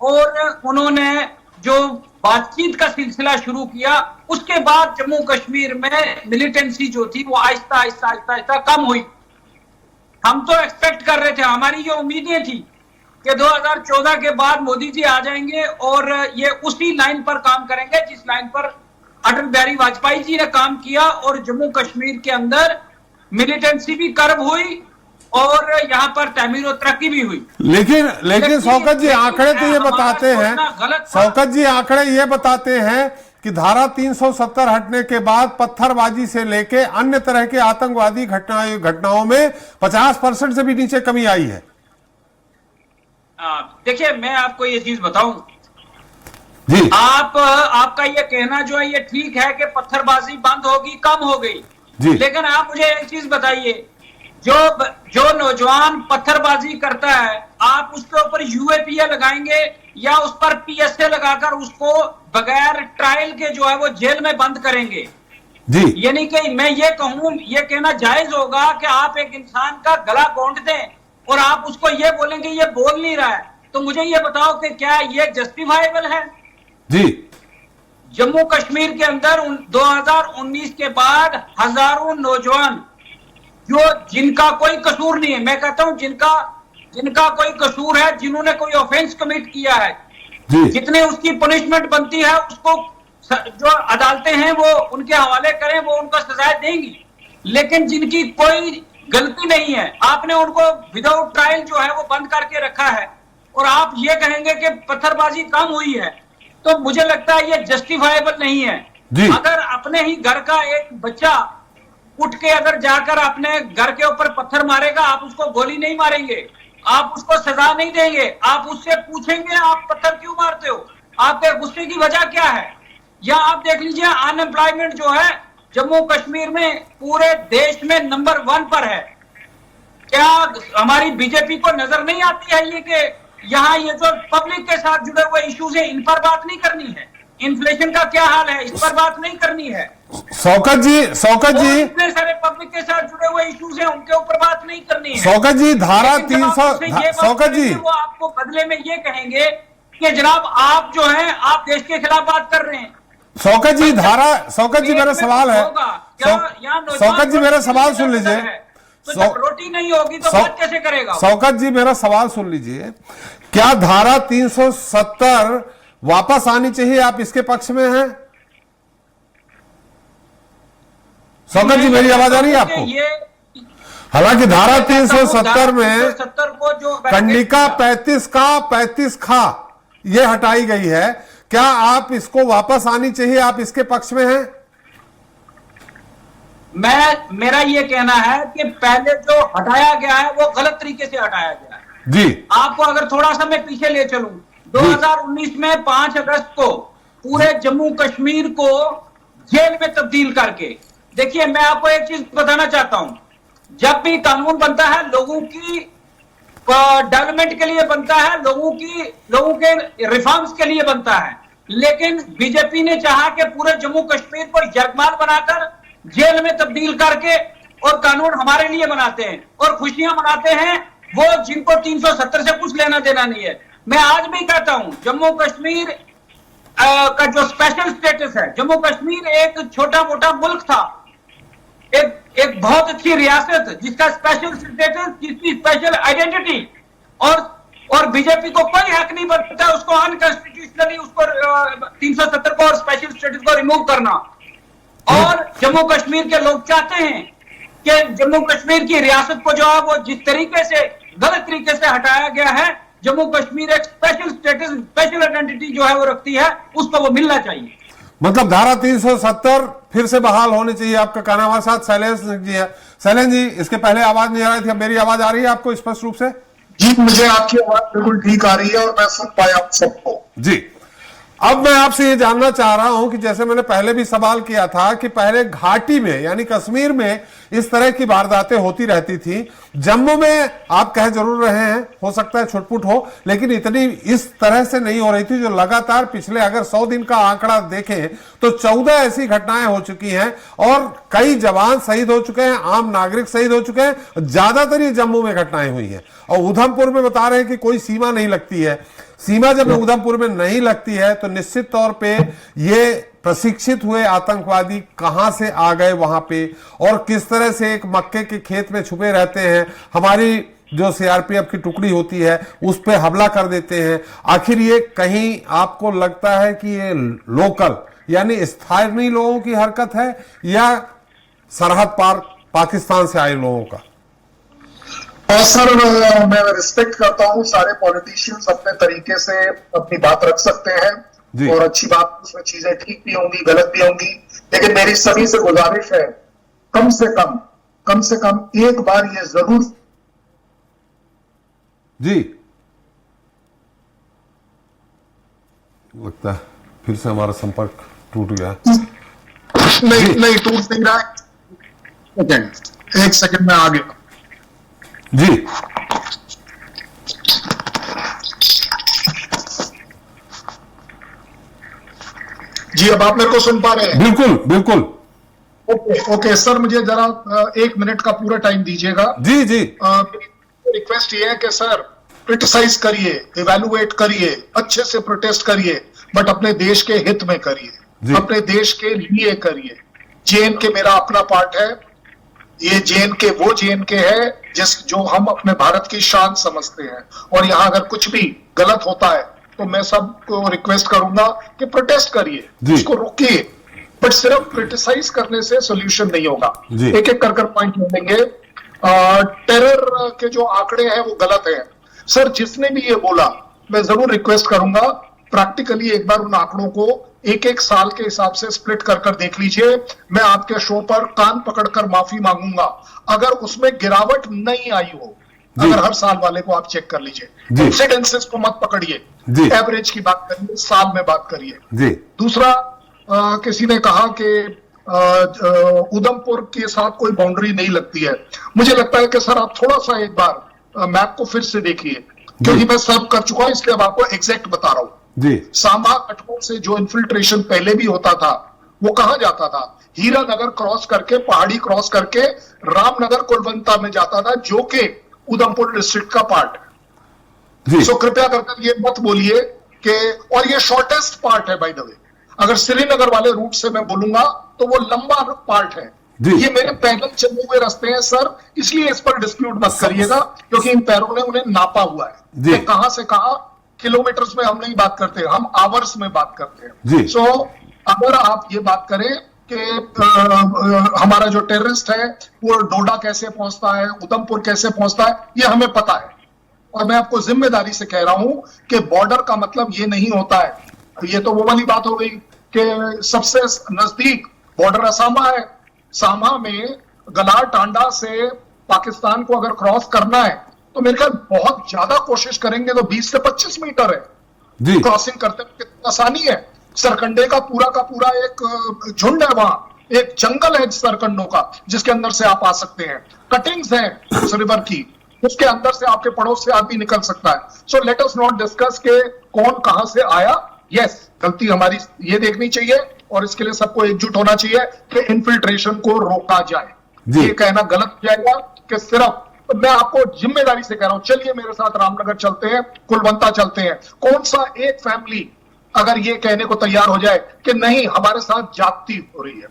और उन्होंने जो बातचीत का सिलसिला शुरू किया, उसके बाद जम्मू कश्मीर में मिलिटेंसी जो थी वो आहिस्ता आहिस्ता कम हुई। हम तो एक्सपेक्ट कर रहे थे, हमारी ये उम्मीदें थी कि 2014 के बाद मोदी जी आ जाएंगे और ये उसी लाइन पर काम करेंगे जिस लाइन पर अटल बिहारी वाजपेयी जी ने काम किया और जम्मू कश्मीर के अंदर मिलिटेंसी भी कर्व हुई और यहाँ पर तमीर और तरक्की भी हुई। लेकिन शौकत जी आंकड़े तो ये बताते हैं, शौकत जी आंकड़े ये बताते हैं कि धारा 370 हटने के बाद पत्थरबाजी से लेके अन्य तरह के आतंकवादी घटनाओं में 50% से भी नीचे कमी आई है। देखिए मैं आपको ये चीज बताऊं जी, आपका ये कहना जो है ये ठीक है कि पत्थरबाजी बंद होगी, कम हो गई जी, लेकिन आप मुझे एक चीज बताइए, जो नौजवान पत्थरबाजी करता है आप उसके ऊपर यूएपीए लगाएंगे या उस पर पीएसए लगाकर उसको बगैर ट्रायल के जो है वो जेल में बंद करेंगे? जी, यानी कि मैं ये कहूं, ये कहना जायज होगा कि आप एक इंसान का गला घोंट दें और आप उसको ये बोलेंगे ये बोल नहीं रहा है, तो मुझे ये बताओ कि क्या ये जस्टिफाइबल है? जी, जम्मू कश्मीर के अंदर 2019 के बाद हजारों नौजवान जिनका कोई कसूर नहीं है, मैं कहता हूं जिनका कोई कसूर है, जिन्होंने कोई ऑफेंस कमिट किया है, जितने उसकी पनिशमेंट बनती है उसको जो अदालतें हैं वो उनके हवाले करें, वो उनको सजाएं देंगी। लेकिन जिनकी कोई गलती नहीं है आपने उनको विदाउट ट्रायल जो है वो बंद करके रखा है और आप ये कहेंगे कि पत्थरबाजी कम हुई है, तो मुझे लगता है ये जस्टिफाइबल नहीं है। अगर अपने ही घर का एक बच्चा उठ के अगर जाकर अपने घर के ऊपर पत्थर मारेगा, आप उसको गोली नहीं मारेंगे, आप उसको सजा नहीं देंगे, आप उससे पूछेंगे आप पत्थर क्यों मारते हो, आपके गुस्से की वजह क्या है? या आप देख लीजिए अनएम्प्लॉयमेंट जो है जम्मू कश्मीर में पूरे देश में नंबर 1 पर है। क्या हमारी बीजेपी को नजर नहीं आती है ये कि यहाँ ये जो पब्लिक के साथ जुड़े हुए इश्यूज है इन पर बात नहीं करनी है? इन्फ्लेशन का क्या हाल है इस पर बात नहीं करनी है? शौकत जी इतने सारे पब्लिक के साथ जुड़े हुए इश्यूज हैं उनके ऊपर बात नहीं करनी है। शौकत जी धारा 300 शौकत जी वो आपको बदले में ये कहेंगे कि जनाब आप जो हैं आप देश के खिलाफ बात कर रहे हैं। शौकत जी मेरा सवाल है, शौकत जी मेरा सवाल सुन लीजिए, तो जब रोटी नहीं होगी तो बात कैसे करेगा? शौकत जी मेरा सवाल सुन लीजिए, क्या धारा 370 वापस आनी चाहिए? आप इसके पक्ष में हैं? शौकत जी मेरी आवाज आ रही है आपको? हालांकि धारा 370 में कंडिका 35 का 35 खा ये हटाई गई है, क्या आप इसको वापस आनी चाहिए? आप इसके पक्ष में हैं? मेरा ये कहना है कि पहले जो हटाया गया है वो गलत तरीके से हटाया गया है जी। आपको अगर थोड़ा सा मैं पीछे ले चलूं, 2019 में 5 अगस्त को पूरे जम्मू कश्मीर को जेल में तब्दील करके, देखिए मैं आपको एक चीज बताना चाहता हूं, जब भी कानून बनता है लोगों की डेवलपमेंट के लिए बनता है, लोगों के रिफॉर्म्स के लिए बनता है, लेकिन बीजेपी ने चाहा कि पूरे जम्मू कश्मीर को यरगमाल बनाकर जेल में तब्दील करके और कानून हमारे लिए बनाते हैं और खुशियां मनाते हैं वो जिनको 370 से कुछ लेना देना नहीं है। मैं आज भी कहता हूं जम्मू कश्मीर का जो स्पेशल स्टेटस है, जम्मू कश्मीर एक छोटा मोटा मुल्क था, एक बहुत अच्छी रियासत जिसका स्पेशल स्टेटस, जिसकी स्पेशल आइडेंटिटी और और बीजेपी को कोई हक नहीं बनता उसको अनकॉन्स्टिट्यूशनली उसको 370 को और स्पेशल स्टेटस को रिमूव करना। और जम्मू कश्मीर के लोग चाहते हैं कि जम्मू कश्मीर की रियासत को जो है वो जिस तरीके से गलत तरीके से हटाया गया है, जम्मू कश्मीर एक स्पेशल स्टेटस, स्पेशल आइडेंटिटी जो है वो रखती है, उसको वो मिलना चाहिए। मतलब धारा 370 फिर से बहाल होनी चाहिए, आपका कहना। हमारे साथ शैलेश जी है। शैलेश जी, इसके पहले आवाज नहीं आ रही थी, अब मेरी आवाज आ रही है आपको स्पष्ट रूप से? जी, मुझे आपकी आवाज बिल्कुल ठीक आ रही है और मैं सुन पाया आप सबको। जी, अब मैं आपसे ये जानना चाह रहा हूं कि जैसे मैंने पहले भी सवाल किया था कि पहले घाटी में यानी कश्मीर में इस तरह की वारदातें होती रहती थी, जम्मू में आप कह जरूर रहे हैं, हो सकता है छुटपुट हो, लेकिन इतनी इस तरह से नहीं हो रही थी। जो लगातार पिछले अगर 100 दिन का आंकड़ा देखें तो 14 ऐसी घटनाएं हो चुकी हैं और कई जवान शहीद हो चुके हैं, आम नागरिक शहीद हो चुके हैं, ज्यादातर ये जम्मू में घटनाएं हुई हैं। और उधमपुर में बता रहे हैं कि कोई सीमा नहीं लगती है। सीमा जब उधमपुर में नहीं लगती है तो निश्चित तौर पे ये प्रशिक्षित हुए आतंकवादी कहां से आ गए वहां पे और किस तरह से एक मक्के के खेत में छुपे रहते हैं, हमारी जो सीआरपीएफ की टुकड़ी होती है उस पे हमला कर देते हैं। आखिर ये कहीं आपको लगता है कि ये लोकल यानी स्थानीय लोगों की हरकत है या सरहद पार पाकिस्तान से आए लोगों का? और सर, मैं रिस्पेक्ट करता हूं, सारे पॉलिटिशियंस अपने तरीके से अपनी बात रख सकते हैं और अच्छी बात, उसमें चीजें ठीक भी होंगी, गलत भी होंगी, लेकिन मेरी सभी से गुजारिश है कम से कम एक बार ये जरूर। जी, लगता है फिर से हमारा संपर्क टूट गया। नहीं टूट नहीं रहा है। एक सेकंड में आ गया। जी, जी, अब आप मेरे को सुन पा रहे हैं? बिल्कुल बिल्कुल। ओके सर, मुझे जरा 1 मिनट का पूरा टाइम दीजिएगा। जी जी। रिक्वेस्ट ये है कि सर क्रिटिसाइज करिए, इवैल्यूएट करिए, अच्छे से प्रोटेस्ट करिए, बट अपने देश के हित में करिए, अपने देश के लिए करिए। जेएनके मेरा अपना पार्ट है, ये जेएनके वो जेएनके है जो हम अपने भारत की शान समझते हैं, और यहां अगर कुछ भी गलत होता है तो मैं सबको रिक्वेस्ट करूंगा कि प्रोटेस्ट करिए, उसको रोकिए, बट सिर्फ क्रिटिसाइज करने से सोल्यूशन नहीं होगा। एक एक कर पॉइंट लेंगे। टेरर के जो आंकड़े हैं वो गलत हैं। सर, जिसने भी ये बोला, मैं जरूर रिक्वेस्ट करूंगा प्रैक्टिकली एक बार उन आंकड़ों को एक साल के हिसाब से स्प्लिट कर देख लीजिए। मैं आपके शो पर कान पकड़कर माफी मांगूंगा अगर उसमें गिरावट नहीं आई हो। अगर हर साल वाले को आप चेक कर लीजिए, इंसिडेंसेस को मत पकड़िए, एवरेज की बात करिए, साल में बात करिए। दूसरा, किसी ने कहा कि उधमपुर के साथ कोई बाउंड्री नहीं लगती है। मुझे लगता है कि सर आप थोड़ा सा एक बार मैप को फिर से देखिए, क्योंकि मैं सर्व कर चुका हूं, इसलिए अब आपको एग्जैक्ट बता रहा हूं। सांबा कठपुर से जो इन्फिल्ट्रेशन पहले भी होता था वो कहां जाता था? हीरानगर क्रॉस करके, पहाड़ी क्रॉस करके रामनगर कुलवंता में जाता था, जो कि उधमपुर डिस्ट्रिक्ट का पार्ट है। सो कृपया कर ये मत बोलिए कि, और ये शॉर्टेस्ट पार्ट है बाय द वे। अगर श्रीनगर वाले रूट से मैं बोलूंगा तो वो लंबा पार्ट है। ये मेरे पैदल चलने हुए रास्ते हैं सर, इसलिए इस पर डिस्प्यूट मत करिएगा, क्योंकि इन पैरों ने उन्हें नापा हुआ है। कहां से कहां किलोमीटर्स में हम नहीं बात करते, हम आवर्स में बात करते हैं। सो अगर आप ये बात करें कि हमारा जो टेररिस्ट है वो डोडा कैसे पहुंचता है, उधमपुर कैसे पहुंचता है, ये हमें पता है। और मैं आपको जिम्मेदारी से कह रहा हूं कि बॉर्डर का मतलब ये नहीं होता है, ये तो वो वाली बात हो गई कि सबसे नजदीक बॉर्डर सांबा है। सांबा में गलार टांडा से पाकिस्तान को अगर क्रॉस करना है तो मेरे ख्याल बहुत ज्यादा कोशिश करेंगे तो 20 से 25 मीटर है क्रॉसिंग करते हैं। कितना आसानी है। सरकंडे का पूरा एक झुंड है, वहां एक जंगल है सरकंडों का, जिसके अंदर से आप आ सकते हैं। कटिंग्स हैं उस रिवर की, उसके अंदर से आपके पड़ोस से आदमी निकल सकता है। So let us not discuss के कौन कहां से आया। यस, गलती हमारी ये देखनी चाहिए और इसके लिए सबको एकजुट होना चाहिए कि इन्फिल्ट्रेशन को रोका जाए। ये कहना गलत हो जाएगा कि सिर्फ, मैं आपको जिम्मेदारी से कह रहा हूं, चलिए मेरे साथ रामनगर चलते हैं, कुलवंता चलते हैं। कौन सा एक फैमिली अगर ये कहने को तैयार हो जाए कि नहीं हमारे साथ जाति हो रही है,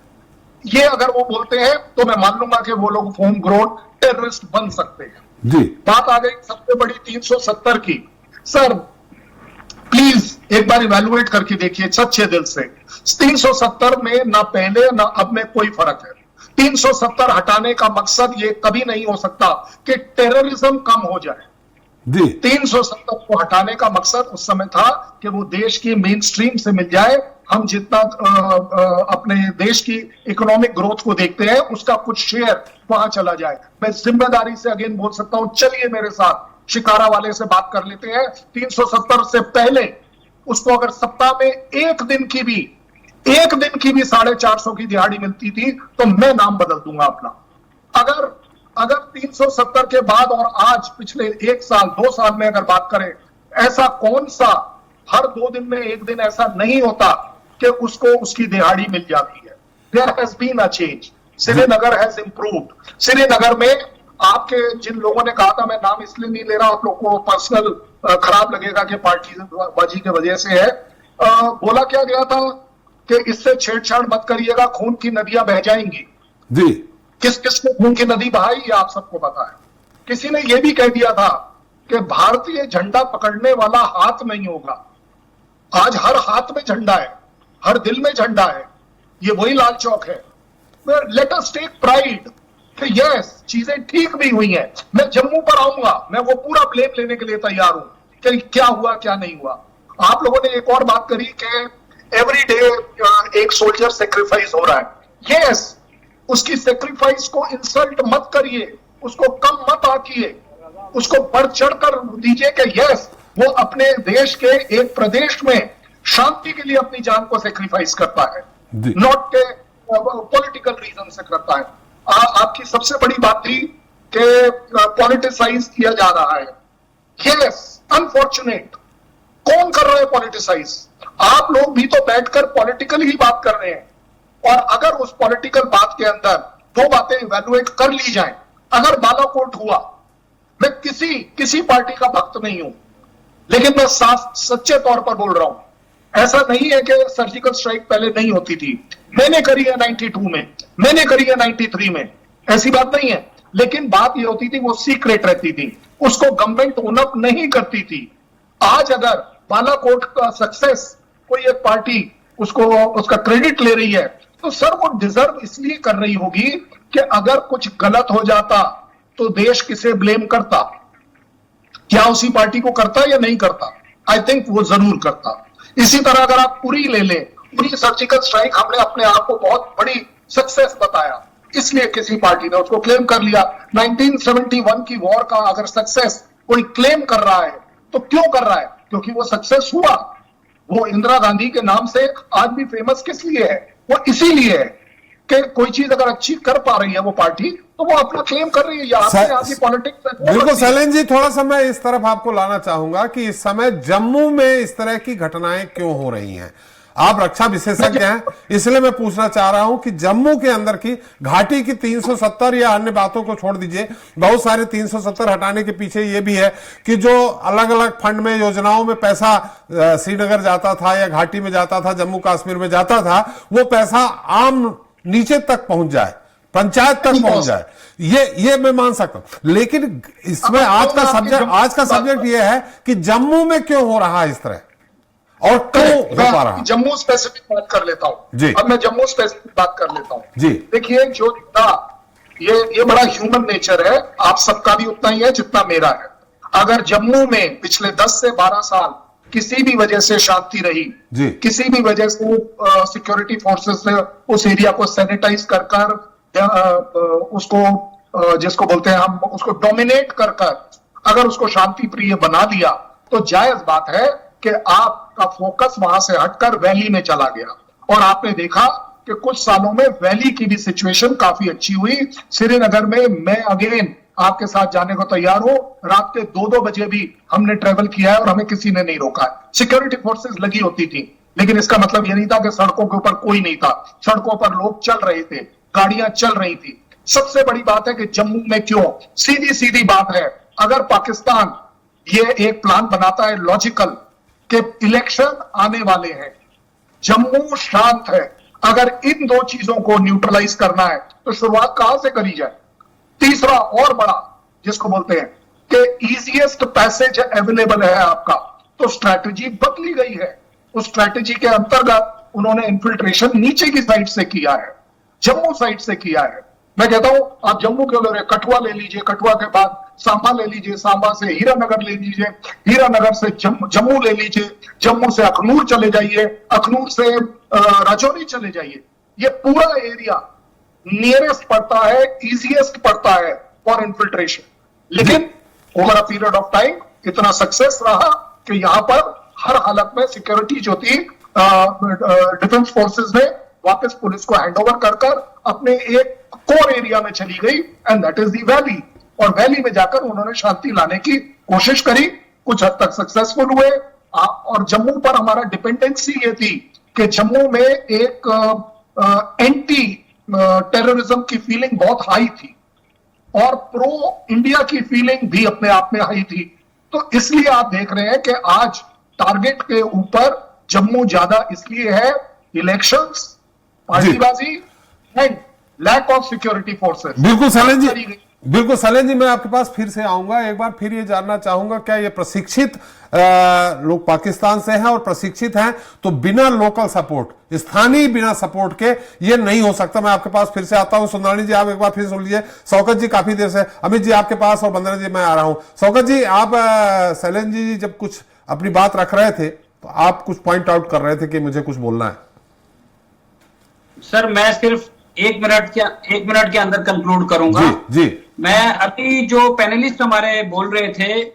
ये अगर वो बोलते हैं तो मैं मान लूंगा कि वो लोग होम ग्रोन टेररिस्ट बन सकते हैं। बात आ गई सबसे बड़ी 370 की। सर प्लीज एक बार इवैल्यूएट करके देखिए सच्चे दिल से। 370 में ना पहले ना अब में कोई फर्क है। 370 हटाने का मकसद ये कभी नहीं हो सकता कि टेररिज्म कम हो जाए। जी 370 को हटाने का मकसद उस समय था कि वो देश की मेन स्ट्रीम से मिल जाए। हम जितना अपने देश की इकोनॉमिक ग्रोथ को देखते हैं उसका कुछ शेयर वहां चला जाए। मैं जिम्मेदारी से अगेन बोल सकता हूं, चलिए मेरे साथ शिकारा वाले से बात कर लेते हैं। 370 से पहले उसको अगर सप्ताह में एक दिन की भी 450 की दिहाड़ी मिलती थी तो मैं नाम बदल दूंगा अपना। अगर 370 के बाद और आज पिछले 1 साल 2 साल में अगर बात करें, ऐसा कौन सा हर 2 दिन में 1 दिन ऐसा नहीं होता कि उसको उसकी दिहाड़ी मिल जाती है। There has been a change. Srinagar has improved. Srinagar में आपके जिन लोगों ने कहा था, मैं नाम इसलिए नहीं ले रहा, आप लोगों को पर्सनल खराब लगेगा कि पार्टी बाजी की वजह से है, बोला क्या गया था कि इससे छेड़छाड़ मत करिएगा, खून की नदियां बह जाएंगी। जी किस किस ने खून की नदी बहाई ये आप सबको पता है। किसी ने यह भी कह दिया था कि भारतीय झंडा पकड़ने वाला हाथ नहीं होगा। आज हर हाथ में झंडा है, हर दिल में झंडा है। ये वही लाल चौक है। लेट अस टेक प्राइड कि यस चीजें ठीक भी हुई हैं। मैं जम्मू पर आऊंगा, मैं वो पूरा ब्लेम लेने के लिए तैयार हूं कि क्या हुआ क्या नहीं हुआ। आप लोगों ने एक और बात करी कि एवरी डे एक सोल्जर सेक्रीफाइस हो रहा है। यस, उसकी सेक्रीफाइस को इंसल्ट मत करिए, उसको कम मत आंकिए, उसको बढ़ चढ़ कर दीजिए कि यस वो अपने देश के एक प्रदेश में शांति के लिए अपनी जान को सेक्रीफाइस करता है, नॉट के पॉलिटिकल रीजन से करता है। आपकी सबसे बड़ी बात थी कि पॉलिटिसाइज किया जा रहा है। Yes, unfortunate. कौन कर रहा है पॉलिटिसाइज? आप लोग भी तो बैठकर पॉलिटिकल ही बात कर रहे हैं। और अगर उस पॉलिटिकल बात के अंदर 2 बातें इवैल्यूएट कर ली जाएं, अगर बालाकोट हुआ, मैं किसी पार्टी का भक्त नहीं हूं, लेकिन मैं सच्चे तौर पर बोल रहा हूं, ऐसा नहीं है कि सर्जिकल स्ट्राइक पहले नहीं होती थी। मैंने करी है 92 में, मैंने करी है 93 में, ऐसी बात नहीं है। लेकिन बात ये होती थी वो सीक्रेट रहती थी, उसको गवर्नमेंट ओन अप नहीं करती थी। आज अगर बालाकोट का सक्सेस कोई एक पार्टी उसका क्रेडिट ले रही है तो सर वो डिजर्व इसलिए कर रही होगी कि अगर कुछ गलत हो जाता तो देश किसे ब्लेम करता? क्या उसी पार्टी को करता या नहीं करता? आई थिंक वो जरूर करता। इसी तरह अगर आप उरी ले लें, उरी सर्जिकल स्ट्राइक हमने अपने आप को बहुत बड़ी सक्सेस बताया, इसलिए किसी पार्टी ने उसको क्लेम कर लिया। 1971 की वॉर का अगर सक्सेस कोई क्लेम कर रहा है तो क्यों कर रहा है? क्योंकि वो सक्सेस हुआ। वो इंदिरा गांधी के नाम से आज भी फेमस किस लिए है? वो इसीलिए है कि कोई चीज अगर अच्छी कर पा रही है वो पार्टी तो वो अपना क्लेम कर रही है। या आपने आपकी पॉलिटिक्स बिल्कुल शैलेंद्र जी, थोड़ा सा मैं इस तरफ आपको लाना चाहूंगा कि इस समय जम्मू में इस तरह की घटनाएं क्यों हो रही हैं। आप रक्षा विशेषज्ञ हैं, इसलिए मैं पूछना चाह रहा हूं कि जम्मू के अंदर की घाटी की 370 या अन्य बातों को छोड़ दीजिए, बहुत सारे 370 हटाने के पीछे यह भी है कि जो अलग अलग फंड में योजनाओं में पैसा श्रीनगर जाता था या घाटी में जाता था, जम्मू कश्मीर में जाता था, वो पैसा आम नीचे तक पहुंच जाए, पंचायत तक पहुंच जाए, ये मैं मान सकता हूं। लेकिन इसमें आज का सब्जेक्ट यह है कि जम्मू में क्यों हो रहा है इस तरह और क्यों हो पा रहा? जम्मू स्पेसिफिक बात कर लेता हूं जी। अब मैं जम्मू स्पेसिफिक बात कर लेता हूं जी। देखिए, जो जितना ये बड़ा ह्यूमन नेचर है, आप सबका भी उतना ही है जितना मेरा है। अगर जम्मू में पिछले 10 से 12 साल किसी भी वजह से शांति रही, किसी भी वजह से सिक्योरिटी फोर्सेस ने उस एरिया को सैनिटाइज कर उसको जिसको बोलते हैं हम उसको डोमिनेट कर अगर उसको शांति प्रिय बना दिया तो जायज बात है कि आपका फोकस वहां से हटकर वैली में चला गया। और आपने देखा कि कुछ सालों में वैली की भी सिचुएशन काफी अच्छी हुई। श्रीनगर में मैं अगेन आपके साथ जाने को तैयार हूं। रात के 2-2 बजे भी हमने ट्रेवल किया है और हमें किसी ने नहीं रोका है। सिक्योरिटी फोर्सेस लगी होती थी, लेकिन इसका मतलब यह नहीं था कि सड़कों के ऊपर कोई नहीं था। सड़कों पर लोग चल रहे थे, गाड़ियां चल रही थी। सबसे बड़ी बात है कि जम्मू में क्यों, सीधी बात है, अगर पाकिस्तान ये एक प्लान बनाता है लॉजिकल कि इलेक्शन आने वाले हैं, जम्मू शांत है, अगर इन 2 चीजों को न्यूट्रलाइज करना है तो शुरुआत कहां से करी जाए? तीसरा और बड़ा जिसको बोलते हैं कि इजीएस्ट पैसेज अवेलेबल है आपका, तो स्ट्रैटेजी बदली गई है। उस स्ट्रैटेजी के अंतर्गत उन्होंने इन्फिल्ट्रेशन नीचे की साइड से किया है, जम्मू साइड से किया है। मैं कहता हूं आप जम्मू के ले कठुआ ले लीजिए, कठुआ के बाद सांबा ले लीजिए, सांबा से हीरानगर ले लीजिए, हीरानगर से जम्मू ले लीजिए, जम्मू से अखनूर चले जाइए, अखनूर से राजौरी चले जाइए। ये पूरा एरिया नियरेस्ट पड़ता है, इजीएस्ट पड़ता है फॉर इन्फिल्ट्रेशन। लेकिन over a period of time इतना सक्सेस रहा कि यहां पर हर हालत में सिक्योरिटी जो थी डिफेंस फोर्सेस ने वापस पुलिस को हैंडओवर कर अपने एक कोर एरिया में चली गई, and that is the valley. और वैली में जाकर उन्होंने शांति लाने की कोशिश करी, कुछ हद तक सक्सेसफुल हुए। और जम्मू पर हमारा डिपेंडेंसी ये थी कि जम्मू में एक एंटी टेररिज्म की फीलिंग बहुत हाई थी और प्रो इंडिया की फीलिंग भी अपने आप में हाई थी। तो इसलिए आप देख रहे हैं कि आज टारगेट के ऊपर जम्मू ज्यादा इसलिए है इलेक्शंस, पार्टीबाजी and lack of security forces. बिल्कुल सैलन जी, बिल्कुल सैलन जी, मैं आपके पास फिर से आऊंगा। एक बार फिर ये जानना चाहूंगा, क्या ये प्रशिक्षित लोग पाकिस्तान से हैं और प्रशिक्षित हैं, तो बिना लोकल सपोर्ट, स्थानीय बिना सपोर्ट के ये नहीं हो सकता। मैं आपके पास फिर से आता हूं। सुंदरानी जी आप एक बार फिर सुन लीजिए। शौकत जी काफी देर से, अमित जी आपके पास, और वंदना जी मैं आ रहा हूं। शौकत जी, आप सैलन जी जब कुछ अपनी बात रख रहे थे तो आप कुछ पॉइंट आउट कर रहे थे कि मुझे कुछ बोलना है। सर मैं सिर्फ एक मिनट के अंदर कंक्लूड करूंगा। जी जी। मैं अभी जो पैनलिस्ट हमारे बोल रहे थे,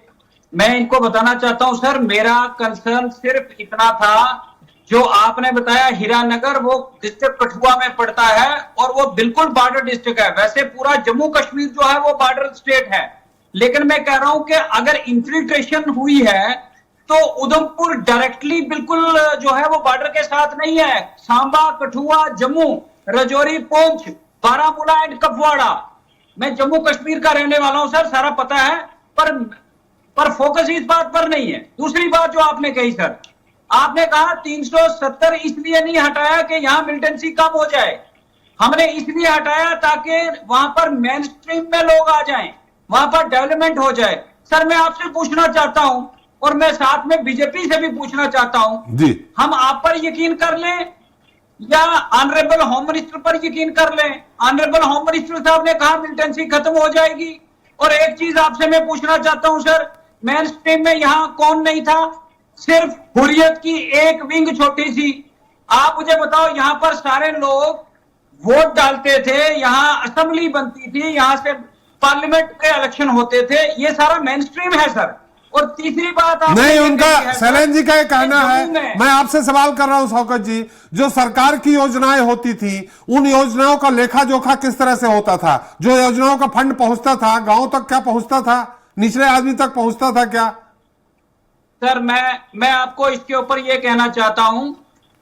मैं इनको बताना चाहता हूं सर, मेरा कंसर्न सिर्फ इतना था, जो आपने बताया हीरानगर वो डिस्ट्रिक्ट कठुआ में पड़ता है और वो बिल्कुल बॉर्डर डिस्ट्रिक्ट है। वैसे पूरा जम्मू कश्मीर जो है वो बॉर्डर स्टेट है, लेकिन मैं कह रहा हूं कि अगर इन्फिल्ट्रेशन हुई है तो उधमपुर डायरेक्टली बिल्कुल जो है वो बॉर्डर के साथ नहीं है। सांबा, कठुआ, जम्मू, राजौरी, पुंछ, बारामूला एंड कपवाड़ा। मैं जम्मू कश्मीर का रहने वाला हूं सर, सारा पता है, पर फोकस इस बात पर नहीं है। दूसरी बात जो आपने कही सर, आपने कहा 370 इसलिए नहीं हटाया कि यहां मिलिटेंसी कम हो जाए, हमने इसलिए हटाया ताकि वहां पर मेन स्ट्रीम में लोग आ जाएं, वहां पर डेवलपमेंट हो जाए। सर मैं आपसे पूछना चाहता हूं, और मैं साथ में बीजेपी से भी पूछना चाहता हूं जी, हम आप पर यकीन कर लें या ऑनरेबल होम मिनिस्टर पर यकीन कर लें? ऑनरेबल होम मिनिस्टर साहब ने कहा मिलिटेंसी खत्म हो जाएगी। और एक चीज आपसे मैं पूछना चाहता हूं सर, मेन स्ट्रीम में यहां कौन नहीं था? सिर्फ हुर्रियत की एक विंग छोटी सी। आप मुझे बताओ, यहां पर सारे लोग वोट डालते थे, यहां असेंबली बनती थी, यहां से पार्लियामेंट के इलेक्शन होते थे, ये सारा मेन स्ट्रीम है सर। और तीसरी बात नहीं, उनका सैलन जी का ये कहना है, मैं आपसे सवाल कर रहा हूं शौकत जी, जो सरकार की योजनाएं होती थी उन योजनाओं का लेखा जोखा किस तरह से होता था? जो योजनाओं का फंड पहुंचता था गांव तक क्या पहुंचता था? निचले आदमी तक पहुंचता था क्या? सर मैं आपको इसके ऊपर यह कहना चाहता हूं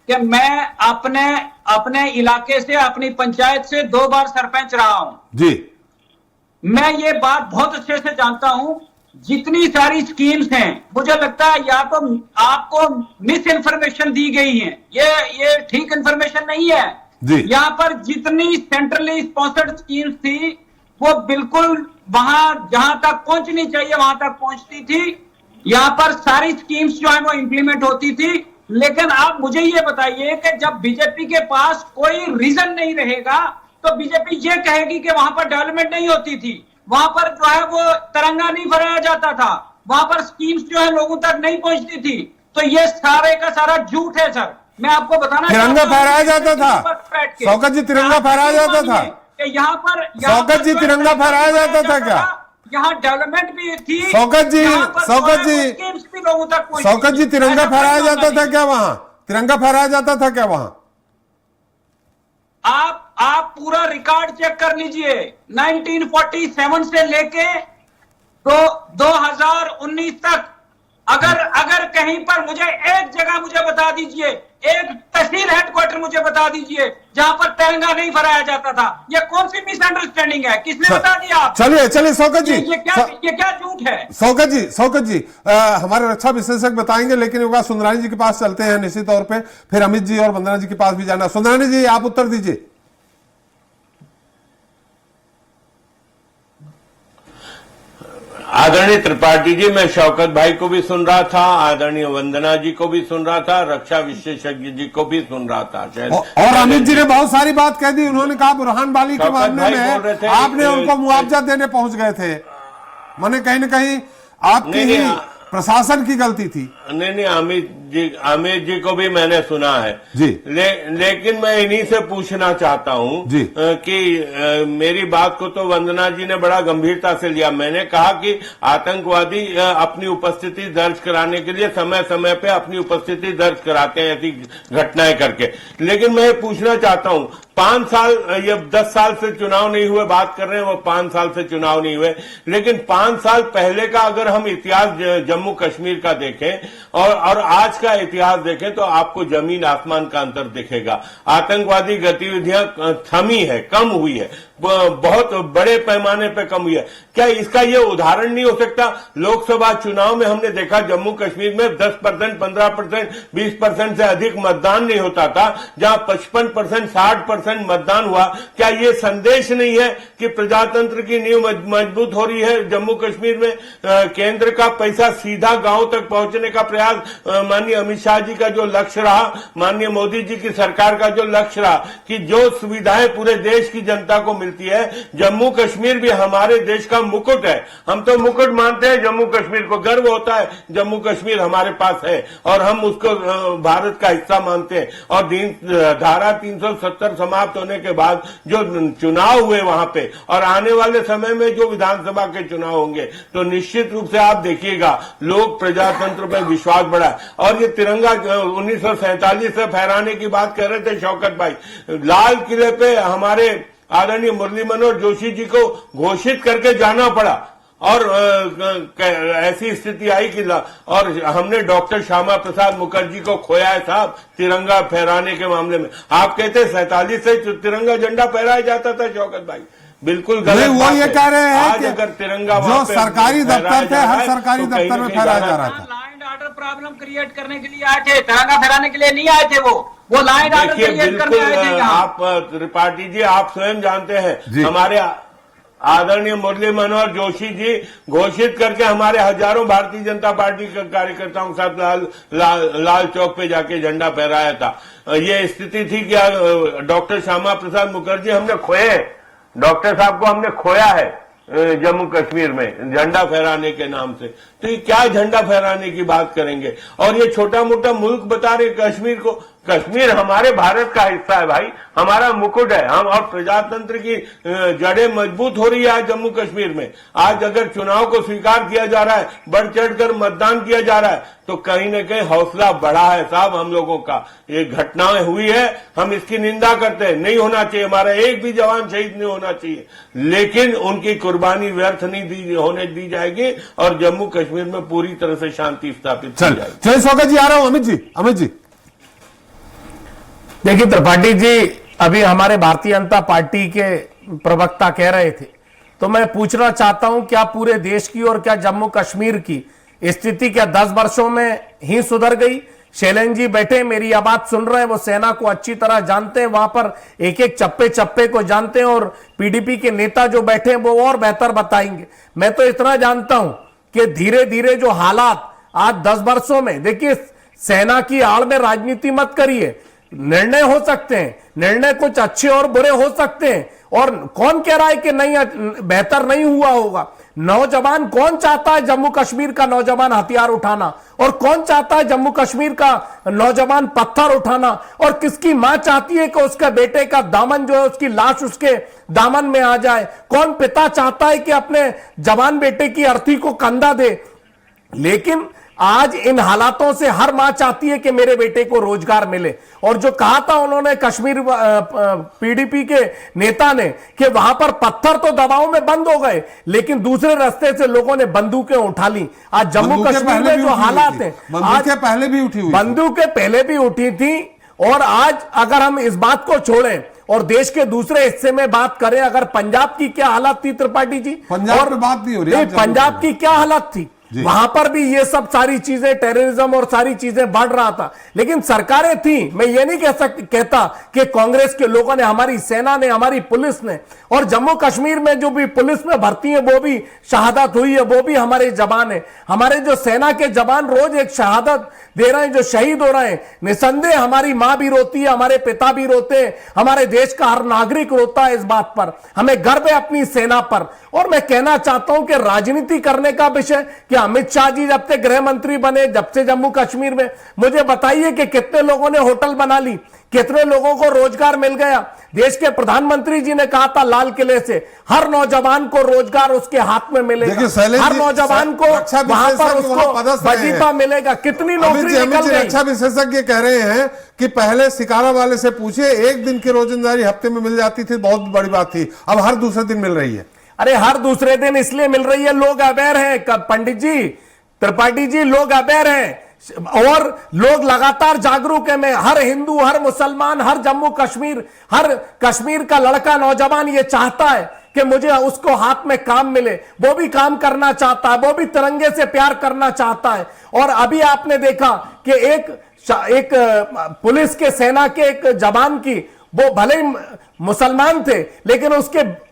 कि मैं अपने इलाके से, अपनी पंचायत से 2 बार सरपंच रहा हूं जी। मैं ये बात बहुत अच्छे से जानता हूं। जितनी सारी स्कीम्स हैं, मुझे लगता है या तो आपको मिस इन्फॉर्मेशन दी गई है, ये ठीक इन्फॉर्मेशन नहीं है। यहाँ पर जितनी सेंट्रली स्पॉन्सर्ड स्कीम्स थी वो बिल्कुल वहां जहां तक पहुंचनी चाहिए वहां तक पहुंचती थी। यहाँ पर सारी स्कीम्स जो है वो इंप्लीमेंट होती थी। लेकिन आप मुझे ये बताइए कि जब बीजेपी के पास कोई रीजन नहीं रहेगा तो बीजेपी ये कहेगी कि वहां पर डेवलपमेंट नहीं होती थी, वहां पर जो है वो तिरंगा नहीं फहराया जाता था, वहां पर स्कीम्स जो है लोगों तक नहीं पहुंचती थी। तो ये सारे का सारा झूठ है सर। मैं आपको बताना, तिरंगा फहराया जाता था शौकत जी, तिरंगा फहराया जाता था यहाँ पर, शौकत जी तिरंगा फहराया जाता था क्या? यहाँ डेवलपमेंट भी थी शौकत जी, शौकत जी, लोगों तक, शौकत जी तिरंगा फहराया जाता था क्या वहां? तिरंगा फहराया जाता था क्या वहां? आप पूरा रिकॉर्ड चेक कर लीजिए, 1947 से लेके तो 2019 तक। अगर कहीं पर मुझे एक जगह मुझे बता दीजिए, एक तहसील हेडक्वार्टर मुझे बता दीजिए जहां पर तिरंगा नहीं फहराया जाता था। ये कौन सी मिसअंडरस्टैंडिंग है? किसने बता दिया आप? चलिए शौकत जी, ये क्या झूठ है? शौकत जी हमारे रक्षा विशेषज्ञ बताएंगे, लेकिन एक बार सुंदरानी जी के पास चलते हैं निश्चित तौर पे, फिर अमित जी और वंदना जी के पास भी जाना। सुंदरानी जी आप उत्तर दीजिए। आदरणीय त्रिपाठी जी, मैं शौकत भाई को भी सुन रहा था, आदरणीय वंदना जी को भी सुन रहा था, रक्षा विशेषज्ञ जी को भी सुन रहा था। और अमित जी ने बहुत सारी बात कह दी। उन्होंने कहा बुरहान वाली के मामले में आपने उनको मुआवजा देने पहुंच गए थे। माने कहीं ना कहीं आपकी ही प्रशासन की गलती थी। नहीं, अमित जी को भी मैंने सुना है जी। लेकिन मैं इन्हीं से पूछना चाहता हूं जी कि मेरी बात को तो वंदना जी ने बड़ा गंभीरता से लिया। मैंने कहा कि आतंकवादी अपनी उपस्थिति दर्ज कराने के लिए समय समय पे अपनी उपस्थिति दर्ज कराते हैं ऐसी घटनाएं करके। लेकिन मैं ये पूछना चाहता हूं, 5 साल, ये 10 साल से चुनाव नहीं हुए बात कर रहे हैं, वो 5 साल से चुनाव नहीं हुए, लेकिन 5 साल पहले का अगर हम इतिहास जम्मू कश्मीर का देखें और आज का इतिहास देखें तो आपको जमीन आसमान का अंतर दिखेगा। आतंकवादी गतिविधियां थमी है, कम हुई है, बहुत बड़े पैमाने पर कम हुई है। क्या इसका ये उदाहरण नहीं हो सकता? लोकसभा चुनाव में हमने देखा जम्मू कश्मीर में 10%, 15%, 20% से अधिक मतदान नहीं होता था, जहां 55%, 60% मतदान हुआ। क्या ये संदेश नहीं है कि प्रजातंत्र की नींव मजबूत हो रही है जम्मू कश्मीर में? केंद्र का पैसा सीधा गांव तक पहुंचने का प्रयास माननीय अमित शाह जी का जो लक्ष्य रहा, माननीय मोदी जी की सरकार का जो लक्ष्य रहा कि जो सुविधाएं पूरे देश की जनता को मिलती है, जम्मू कश्मीर भी हमारे देश का मुकुट है। हम तो मुकुट मानते हैं जम्मू कश्मीर को, गर्व होता है जम्मू कश्मीर हमारे पास है और हम उसको भारत का हिस्सा मानते हैं। और धारा 370 समाप्त होने के बाद जो चुनाव हुए वहां पे और आने वाले समय में जो विधानसभा के चुनाव होंगे तो निश्चित रूप से आप देखिएगा लोग प्रजातंत्र पर विश्वास बढ़ा। और ये तिरंगा 1947 से फहराने की बात कर रहे थे शौकत भाई, लाल किले पे हमारे आदरणीय मुरली मनोहर जोशी जी को घोषित करके जाना पड़ा और ऐसी स्थिति आई कि और हमने डॉक्टर श्यामा प्रसाद मुखर्जी को खोया है साहब तिरंगा फहराने के मामले में। आप कहते 47 से तिरंगा झंडा फहराया जाता था शौकत भाई, बिल्कुल गलत वो ये कह रहे हैं आज अगर तिरंगा जो सरकारी दफ्तर थे हर सरकारी दफ्तर में फहराया जा रहा था। Law and order problem create करने के लिए आए थे, तिरंगा फहराने के लिए नहीं आए थे। वो लॉ एंड ऑर्डर क्रिएट करने आए थे। आप त्रिपाठी जी आप स्वयं जानते हैं हमारे आदरणीय मुरली मनोहर जोशी जी घोषित करके हमारे हजारों भारतीय जनता पार्टी के कार्यकर्ताओं के साथ लाल चौक पे जाके झंडा फहराया था। ये स्थिति थी कि डॉक्टर श्यामा प्रसाद मुखर्जी हमने खोए, डॉक्टर साहब को हमने खोया है जम्मू कश्मीर में झंडा फहराने के नाम से। तो ये क्या झंडा फहराने की बात करेंगे? और ये छोटा मोटा मुल्क बता रहे कश्मीर को। कश्मीर हमारे भारत का हिस्सा है भाई, हमारा मुकुट है। हम और प्रजातंत्र की जड़ें मजबूत हो रही है आज जम्मू कश्मीर में। आज अगर चुनाव को स्वीकार किया जा रहा है, बढ़ चढ़कर मतदान किया जा रहा है, तो कहीं न कहीं हौसला बढ़ा है साहब हम लोगों का। ये घटनाएं हुई है, हम इसकी निंदा करते हैं, नहीं होना चाहिए, हमारा एक भी जवान शहीद नहीं होना चाहिए, लेकिन उनकी कुर्बानी व्यर्थ नहीं होने दी जाएगी और जम्मू कश्मीर में पूरी तरह से शांति स्थापित की जाएगी। चलिए स्वागत जी, आ रहा हूं अमित जी। देखिए त्रिपाठी जी, अभी हमारे भारतीय जनता पार्टी के प्रवक्ता कह रहे थे, तो मैं पूछना चाहता हूं क्या पूरे देश की और क्या जम्मू कश्मीर की स्थिति क्या 10 वर्षों में ही सुधर गई? शैलेंद्र जी बैठे मेरी आवाज सुन रहे हैं, वो सेना को अच्छी तरह जानते हैं, वहां पर एक एक चप्पे को जानते हैं और पीडीपी के नेता जो बैठे हैं वो और बेहतर बताएंगे। मैं तो इतना जानता हूं कि धीरे धीरे जो हालात आज 10 वर्षों में, देखिए सेना की आड़ में राजनीति मत करिए, निर्णय हो सकते हैं, निर्णय कुछ अच्छे और बुरे हो सकते हैं, और कौन कह रहा है कि नहीं बेहतर नहीं हुआ होगा? नौजवान कौन चाहता है जम्मू कश्मीर का नौजवान हथियार उठाना, और कौन चाहता है जम्मू कश्मीर का नौजवान पत्थर उठाना? और किसकी मां चाहती है कि उसके बेटे का दामन जो है उसकी लाश उसके दामन में आ जाए? कौन पिता चाहता है कि अपने जवान बेटे की अर्थी को कंधा दे? लेकिन आज इन हालातों से हर मां चाहती है कि मेरे बेटे को रोजगार मिले। और जो कहा था उन्होंने कश्मीर पीडीपी के नेता ने कि वहां पर पत्थर तो दबाव में बंद हो गए, लेकिन दूसरे रास्ते से लोगों ने बंदूकें उठा ली। आज जम्मू कश्मीर में जो हालात हैं, बंदूकें पहले भी उठी हुई, बंदूकें पहले भी उठी थी। और आज अगर हम इस बात को छोड़ें और देश के दूसरे हिस्से में बात करें, अगर पंजाब की क्या हालत थी त्रिपाठी जी, पंजाब में बात नहीं हो रही, पंजाब की क्या हालत थी? वहां पर भी ये सब सारी चीजें, टेररिज्म और सारी चीजें बढ़ रहा था, लेकिन सरकारें थी। मैं ये नहीं कहता कि कांग्रेस के लोगों ने, हमारी सेना ने, हमारी पुलिस ने, और जम्मू कश्मीर में जो भी पुलिस में भर्ती है वो भी शहादत हुई है, वो भी हमारे जवान है। हमारे जो सेना के जवान रोज एक शहादत दे रहे हैं, जो शहीद हो रहे हैं, निसंदेह हमारी मां भी रोती है, हमारे पिता भी रोते हैं, हमारे देश का हर नागरिक रोता है इस बात पर। हमें गर्व है अपनी सेना पर। और मैं कहना चाहता हूं कि राजनीति करने का विषय, कि अमित शाह जी जब से गृह मंत्री बने, जब से जम्मू कश्मीर में, मुझे बताइए कि कितने लोगों ने होटल बना ली, कितने लोगों को रोजगार मिल गया। देश के प्रधानमंत्री जी ने कहा था लाल किले से, हर नौजवान को रोजगार उसके हाथ में मिलेगा, हर नौजवान को वहां पर उसको वजीफा मिलेगा। कितनी नौकरी निकल गई। रक्षा विशेषज्ञ कह रहे हैं कि पहले शिकारा वाले से पूछिए, एक दिन की रोजंदारी हफ्ते में मिल जाती थी, बहुत बड़ी बात थी, अब हर दूसरे दिन मिल रही है। अरे हर दूसरे दिन इसलिए मिल रही है, लोग अवेयर हैं पंडित जी, त्रिपाठी जी, लोग अवेयर हैं और लोग लगातार जागरूक है। मैं हर हिंदू, हर मुसलमान, हर जम्मू कश्मीर, हर कश्मीर का लड़का नौजवान ये चाहता है कि मुझे उसको हाथ में काम मिले, वो भी काम करना चाहता है, वो भी तिरंगे से प्यार करना चाहता है। और अभी आपने देखा कि एक पुलिस के, सेना के एक जवान की, वो भले ही मुसलमान थे लेकिन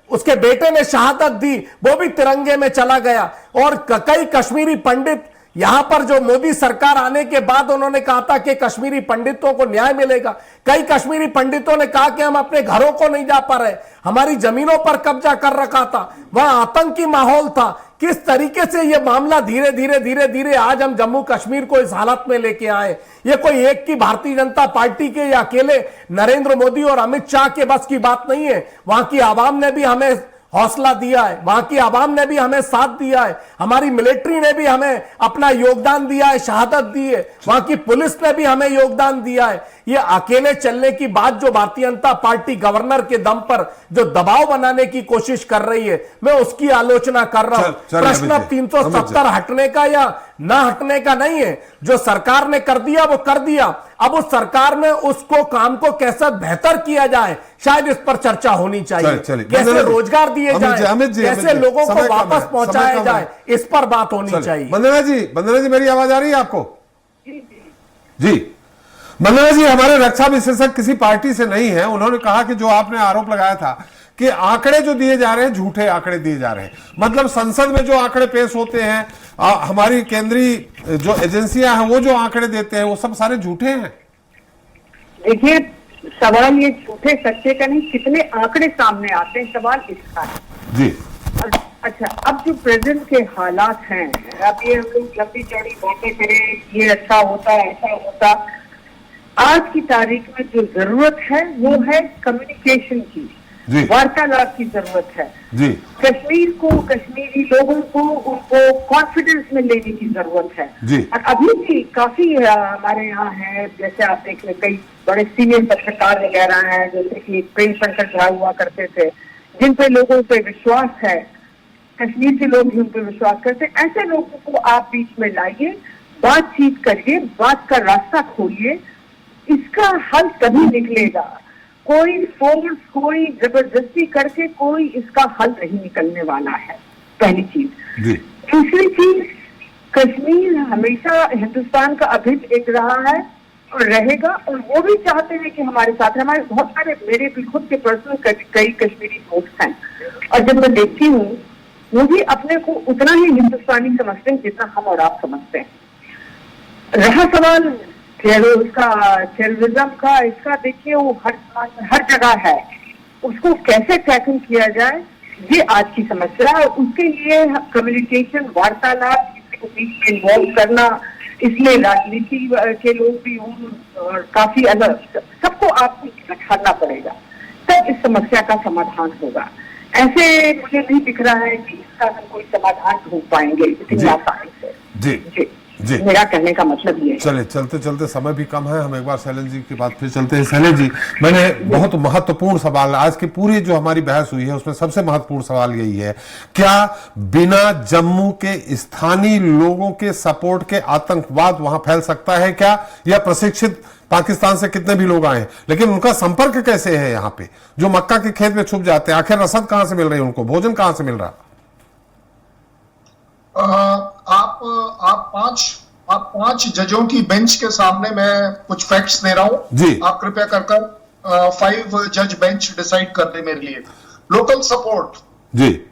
उसके बेटे ने शहादत दी, वो भी तिरंगे में चला गया। और कई कश्मीरी पंडित यहां पर, जो मोदी सरकार आने के बाद उन्होंने कहा था कि कश्मीरी पंडितों को न्याय मिलेगा, कई कश्मीरी पंडितों ने कहा कि हम अपने घरों को नहीं जा पा रहे, हमारी जमीनों पर कब्जा कर रखा था, वहां आतंकी माहौल था। किस तरीके से यह मामला धीरे धीरे आज हम जम्मू कश्मीर को इस हालत में लेके आए। ये कोई एक की भारतीय जनता पार्टी के या अकेले नरेंद्र मोदी और अमित शाह के बस की बात नहीं है। वहां की आवाम ने भी हमें हौसला दिया है, वहां की आवाम ने भी हमें साथ दिया है, हमारी मिलिट्री ने भी हमें अपना योगदान दिया है, शहादत दी है, वहां की पुलिस ने भी हमें योगदान दिया है। ये अकेले चलने की बात जो भारतीय जनता पार्टी गवर्नर के दम पर जो दबाव बनाने की कोशिश कर रही है, मैं उसकी आलोचना कर रहा हूं। प्रश्न अब 370 हटने का या ना हटने का नहीं है, जो सरकार ने कर दिया वो कर दिया। अब उस सरकार में उसको काम को कैसे बेहतर किया जाए, शायद इस पर चर्चा होनी चाहिए। कैसे रोजगार दिए जाए, कैसे लोगों को वापस पहुंचाया जाए, इस पर बात होनी चाहिए। वंदना जी मेरी आवाज आ रही है आपको? जी वंदना जी, हमारे रक्षा विशेषज्ञ किसी पार्टी से नहीं है। उन्होंने कहा कि जो आपने आरोप लगाया था कि आंकड़े जो दिए जा रहे हैं, झूठे आंकड़े दिए जा रहे हैं। मतलब संसद में जो आंकड़े पेश होते हैं, हमारी केंद्रीय जो एजेंसियां हैं वो जो आंकड़े देते हैं, वो सब सारे झूठे हैं। देखिए, सवाल ये झूठे सच्चे का नहीं, कितने आंकड़े सामने आते हैं, सवाल इसका है जी। अच्छा, अब जो प्रेजेंट के हालात हैं, अब ये हम लोग लंबी चौड़ी बातें करें, ये अच्छा होता है, ऐसा होता, आज की तारीख में जो जरूरत है वो है कम्युनिकेशन की, वार्तालाप की जरूरत है जी। कश्मीर को, कश्मीरी लोगों को, उनको कॉन्फिडेंस में लेने की जरूरत है जी। और अभी भी काफी हमारे यहाँ है, जैसे आप देख लें, कई बड़े सीनियर पत्रकार वगैरह हैं, जैसे कि प्रेम शंकर झा हुआ करते थे, जिन पे लोगों पे विश्वास है, कश्मीर के लोग भी उन पे विश्वास करते हैं। ऐसे लोगों को आप बीच में लाइए, बातचीत करिए, बात का रास्ता खोलिए, इसका हल तभी निकलेगा। कोई फोर्स, कोई जबरदस्ती करके कोई इसका हल नहीं निकलने वाला है, पहली चीज। दूसरी चीज, कश्मीर हमेशा हिंदुस्तान का अभिन्न एक रहा है और रहेगा, और वो भी चाहते हैं कि हमारे साथ, हमारे बहुत सारे, मेरे भी खुद के पर्सनल कई कश्मीरी दोस्त हैं, और जब मैं देखती हूँ वो भी अपने को उतना ही हिंदुस्तानी समझते हैं जितना हम और आप समझते हैं। रहा सवाल उसका टेररिज्म का, इसका देखिए वो हर जगह है, उसको कैसे टैकल किया जाए ये आज की समस्या है। उसके लिए कम्युनिकेशन, वार्तालाप, किसी को बीच में इन्वॉल्व करना, इसलिए राजनीति के लोग भी और काफी अलग, सबको आपको बिठाना पड़ेगा, तब इस समस्या का समाधान होगा। ऐसे मुझे नहीं दिख रहा है कि इसका हम कोई समाधान ढूंढ पाएंगे इतनी आसानी से। जी मेरा कहने का मतलब ये है। चले, चलते चलते समय भी कम है, हम एक बार शैलेंद्र जी की बात फिर चलते हैं। शैलेंद्र जी, मैंने बहुत महत्वपूर्ण सवाल, आज की पूरी जो हमारी बहस हुई है उसमें सबसे महत्वपूर्ण सवाल यही है, क्या बिना जम्मू के स्थानीय लोगों के सपोर्ट के आतंकवाद वहां फैल सकता है क्या? या प्रशिक्षित पाकिस्तान से कितने भी लोग आए हैं, लेकिन उनका संपर्क कैसे है यहाँ पे, जो मक्का के खेत में छुप जाते हैं? आखिर रसद कहां से मिल रही है उनको, भोजन कहां से मिल रहा? आप आप पांच जजों की बेंच के सामने मैं कुछ फैक्ट्स दे रहा हूं जी। आप कृपया कर 5 जज बेंच डिसाइड कर दे मेरे लिए। लोकल सपोर्ट जी।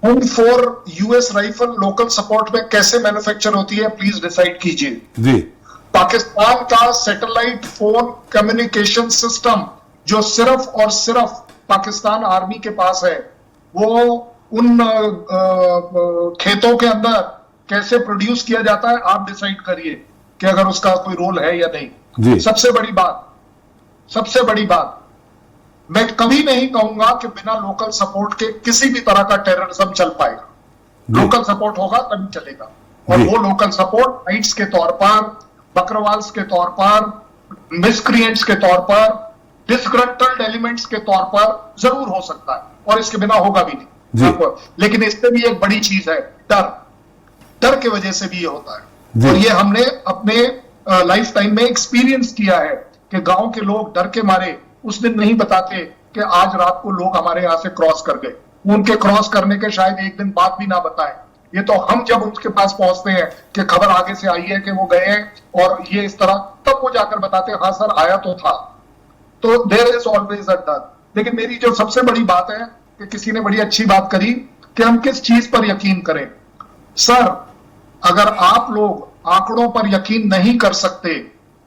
M4 US rifle local support में कैसे मैन्युफैक्चर होती है, प्लीज डिसाइड कीजिए। जी। पाकिस्तान का सैटेलाइट फोन कम्युनिकेशन सिस्टम जो सिर्फ और सिर्फ पाकिस्तान आर्मी के पास है, वो उन खेतों के अंदर कैसे प्रोड्यूस किया जाता है, आप डिसाइड करिए कि अगर उसका कोई रोल है या नहीं। जी। सबसे बड़ी बात मैं कभी नहीं कहूंगा कि बिना लोकल सपोर्ट के किसी भी तरह का टेररिज्म चल पाएगा। लोकल सपोर्ट होगा तभी चलेगा, और जी। वो लोकल सपोर्ट नाइट्स के तौर पर, बकरवाल्स के तौर पर, मिसक्रिएंट्स के तौर पर, डिसग्रंटल्ड एलिमेंट्स के तौर पर जरूर हो सकता है, और इसके बिना होगा भी जी। नहीं। लेकिन इससे भी एक बड़ी चीज है डर की वजह से भी ये होता जी। है, और ये हमने अपने लाइफ टाइम में एक्सपीरियंस किया है कि गांव के लोग डर के मारे उस दिन नहीं बताते कि आज रात को लोग हमारे यहां से क्रॉस कर गए। उनके क्रॉस करने के शायद एक दिन बाद भी ना बताएं। ये तो हम जब उनके पास पहुंचते हैं कि खबर आगे से आई है कि वो गए हैं और ये इस तरह, तब वो जाकर बताते हैं हाँ सर आया तो था। तो देयर इज ऑलवेज अ डर। लेकिन मेरी जो सबसे बड़ी बात है कि किसी ने बड़ी अच्छी बात करी कि हम किस चीज पर यकीन करें। सर, अगर आप लोग आंकड़ों पर यकीन नहीं कर सकते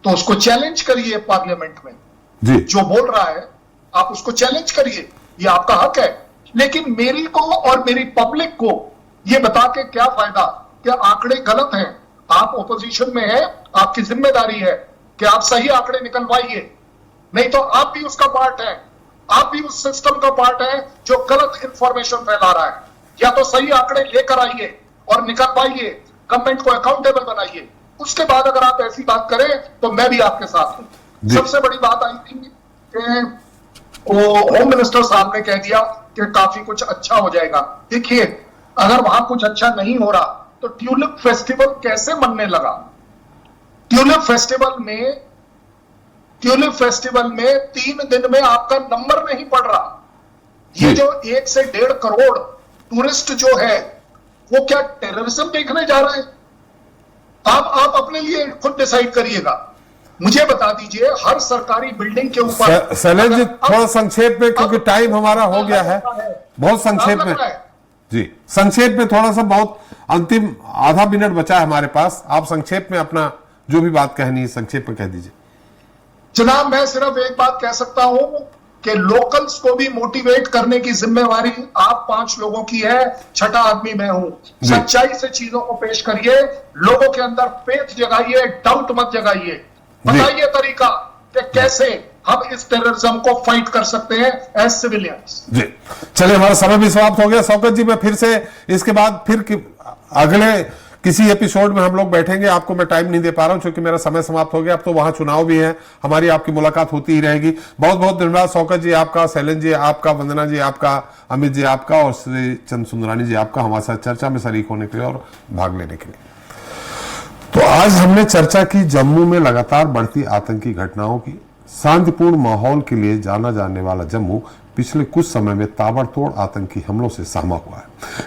तो उसको चैलेंज करिए पार्लियामेंट में। जी। जो बोल रहा है आप उसको चैलेंज करिए, ये आपका हक है। लेकिन मेरी को और मेरी पब्लिक को ये बता के क्या फायदा कि आंकड़े गलत हैं। आप ओपोजिशन में हैं, आपकी जिम्मेदारी है कि आप सही आंकड़े निकलवाइए, नहीं तो आप भी उसका पार्ट है, आप भी उस सिस्टम का पार्ट है जो गलत इंफॉर्मेशन फैला रहा है। या तो सही आंकड़े लेकर आइए और निकलवाइए, गवर्नमेंट को अकाउंटेबल बनाइए। उसके बाद अगर आप ऐसी बात करें तो मैं भी आपके साथ हूं। सबसे बड़ी बात आई थी कि वो होम मिनिस्टर साहब ने कह दिया कि काफी कुछ अच्छा हो जाएगा। देखिए, अगर वहां कुछ अच्छा नहीं हो रहा तो ट्यूलिप फेस्टिवल कैसे मनने लगा? ट्यूलिप फेस्टिवल में 3 दिन में आपका नंबर नहीं पड़ रहा। ये जो 1 से 1.5 करोड़ टूरिस्ट जो है वो क्या टेररिज्म देखने जा रहे हैं? आप अपने लिए खुद डिसाइड करिएगा। मुझे बता दीजिए, हर सरकारी बिल्डिंग के ऊपर शैलेश जी थोड़ा संक्षेप में, क्योंकि टाइम हमारा हो गया है, बहुत संक्षेप में जी, संक्षेप में थोड़ा सा, बहुत अंतिम आधा मिनट बचा है हमारे पास। आप संक्षेप में अपना जो भी बात कहनी है संक्षेप में कह दीजिए। जनाब, मैं सिर्फ एक बात कह सकता हूं कि लोकल्स को भी मोटिवेट करने की जिम्मेवारी आप 5 लोगों की है, छठा आदमी मैं हूं। सच्चाई से चीजों को पेश करिए, लोगों के अंदर फेथ जगाइए, डाउट मत जगाइए। बताइए तरीका कि कैसे हम इस टेररिज्म को फाइट कर सकते हैं एज सिविलियंस। जी, चलिए हमारा समय भी समाप्त हो गया। शौकत जी, मैं फिर से इसके बाद फिर अगले किसी एपिसोड में हम लोग बैठेंगे। आपको मैं टाइम नहीं दे पा रहा हूं क्योंकि मेरा समय समाप्त हो गया। अब तो वहां चुनाव भी है, हमारी आपकी मुलाकात होती ही रहेगी। बहुत बहुत धन्यवाद शौकत जी आपका, शैलेंद्र जी आपका, वंदना जी आपका, अमित जी आपका और श्री चंद सुंदरानी जी आपका हमारे साथ चर्चा में शरीक होने के लिए और भाग लेने के लिए। तो आज हमने चर्चा की जम्मू में लगातार बढ़ती आतंकी घटनाओं की। शांतिपूर्ण माहौल के लिए जाना जाने वाला जम्मू पिछले कुछ समय में ताबड़तोड़ आतंकी हमलों से सहमा हुआ है।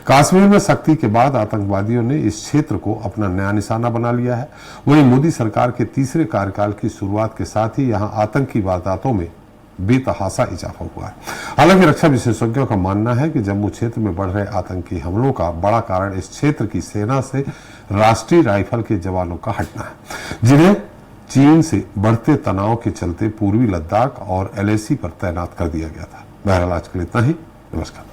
कश्मीर में सख्ती के बाद आतंकवादियों ने इस क्षेत्र को अपना नया निशाना बना लिया है। वहीं मोदी सरकार के तीसरे कार्यकाल की शुरुआत के साथ ही यहां आतंकी वारदातों में बेतहासा इजाफा हुआ है। हालांकि रक्षा विशेषज्ञों का मानना है कि जम्मू क्षेत्र में बढ़ रहे आतंकी हमलों का बड़ा कारण इस क्षेत्र की सेना से राष्ट्रीय राइफल के जवानों का हटना है, जिन्हें चीन से बढ़ते तनाव के चलते पूर्वी लद्दाख और LAC पर तैनात कर दिया गया था। बहरहाल आज के लिए इतना ही। नमस्कार।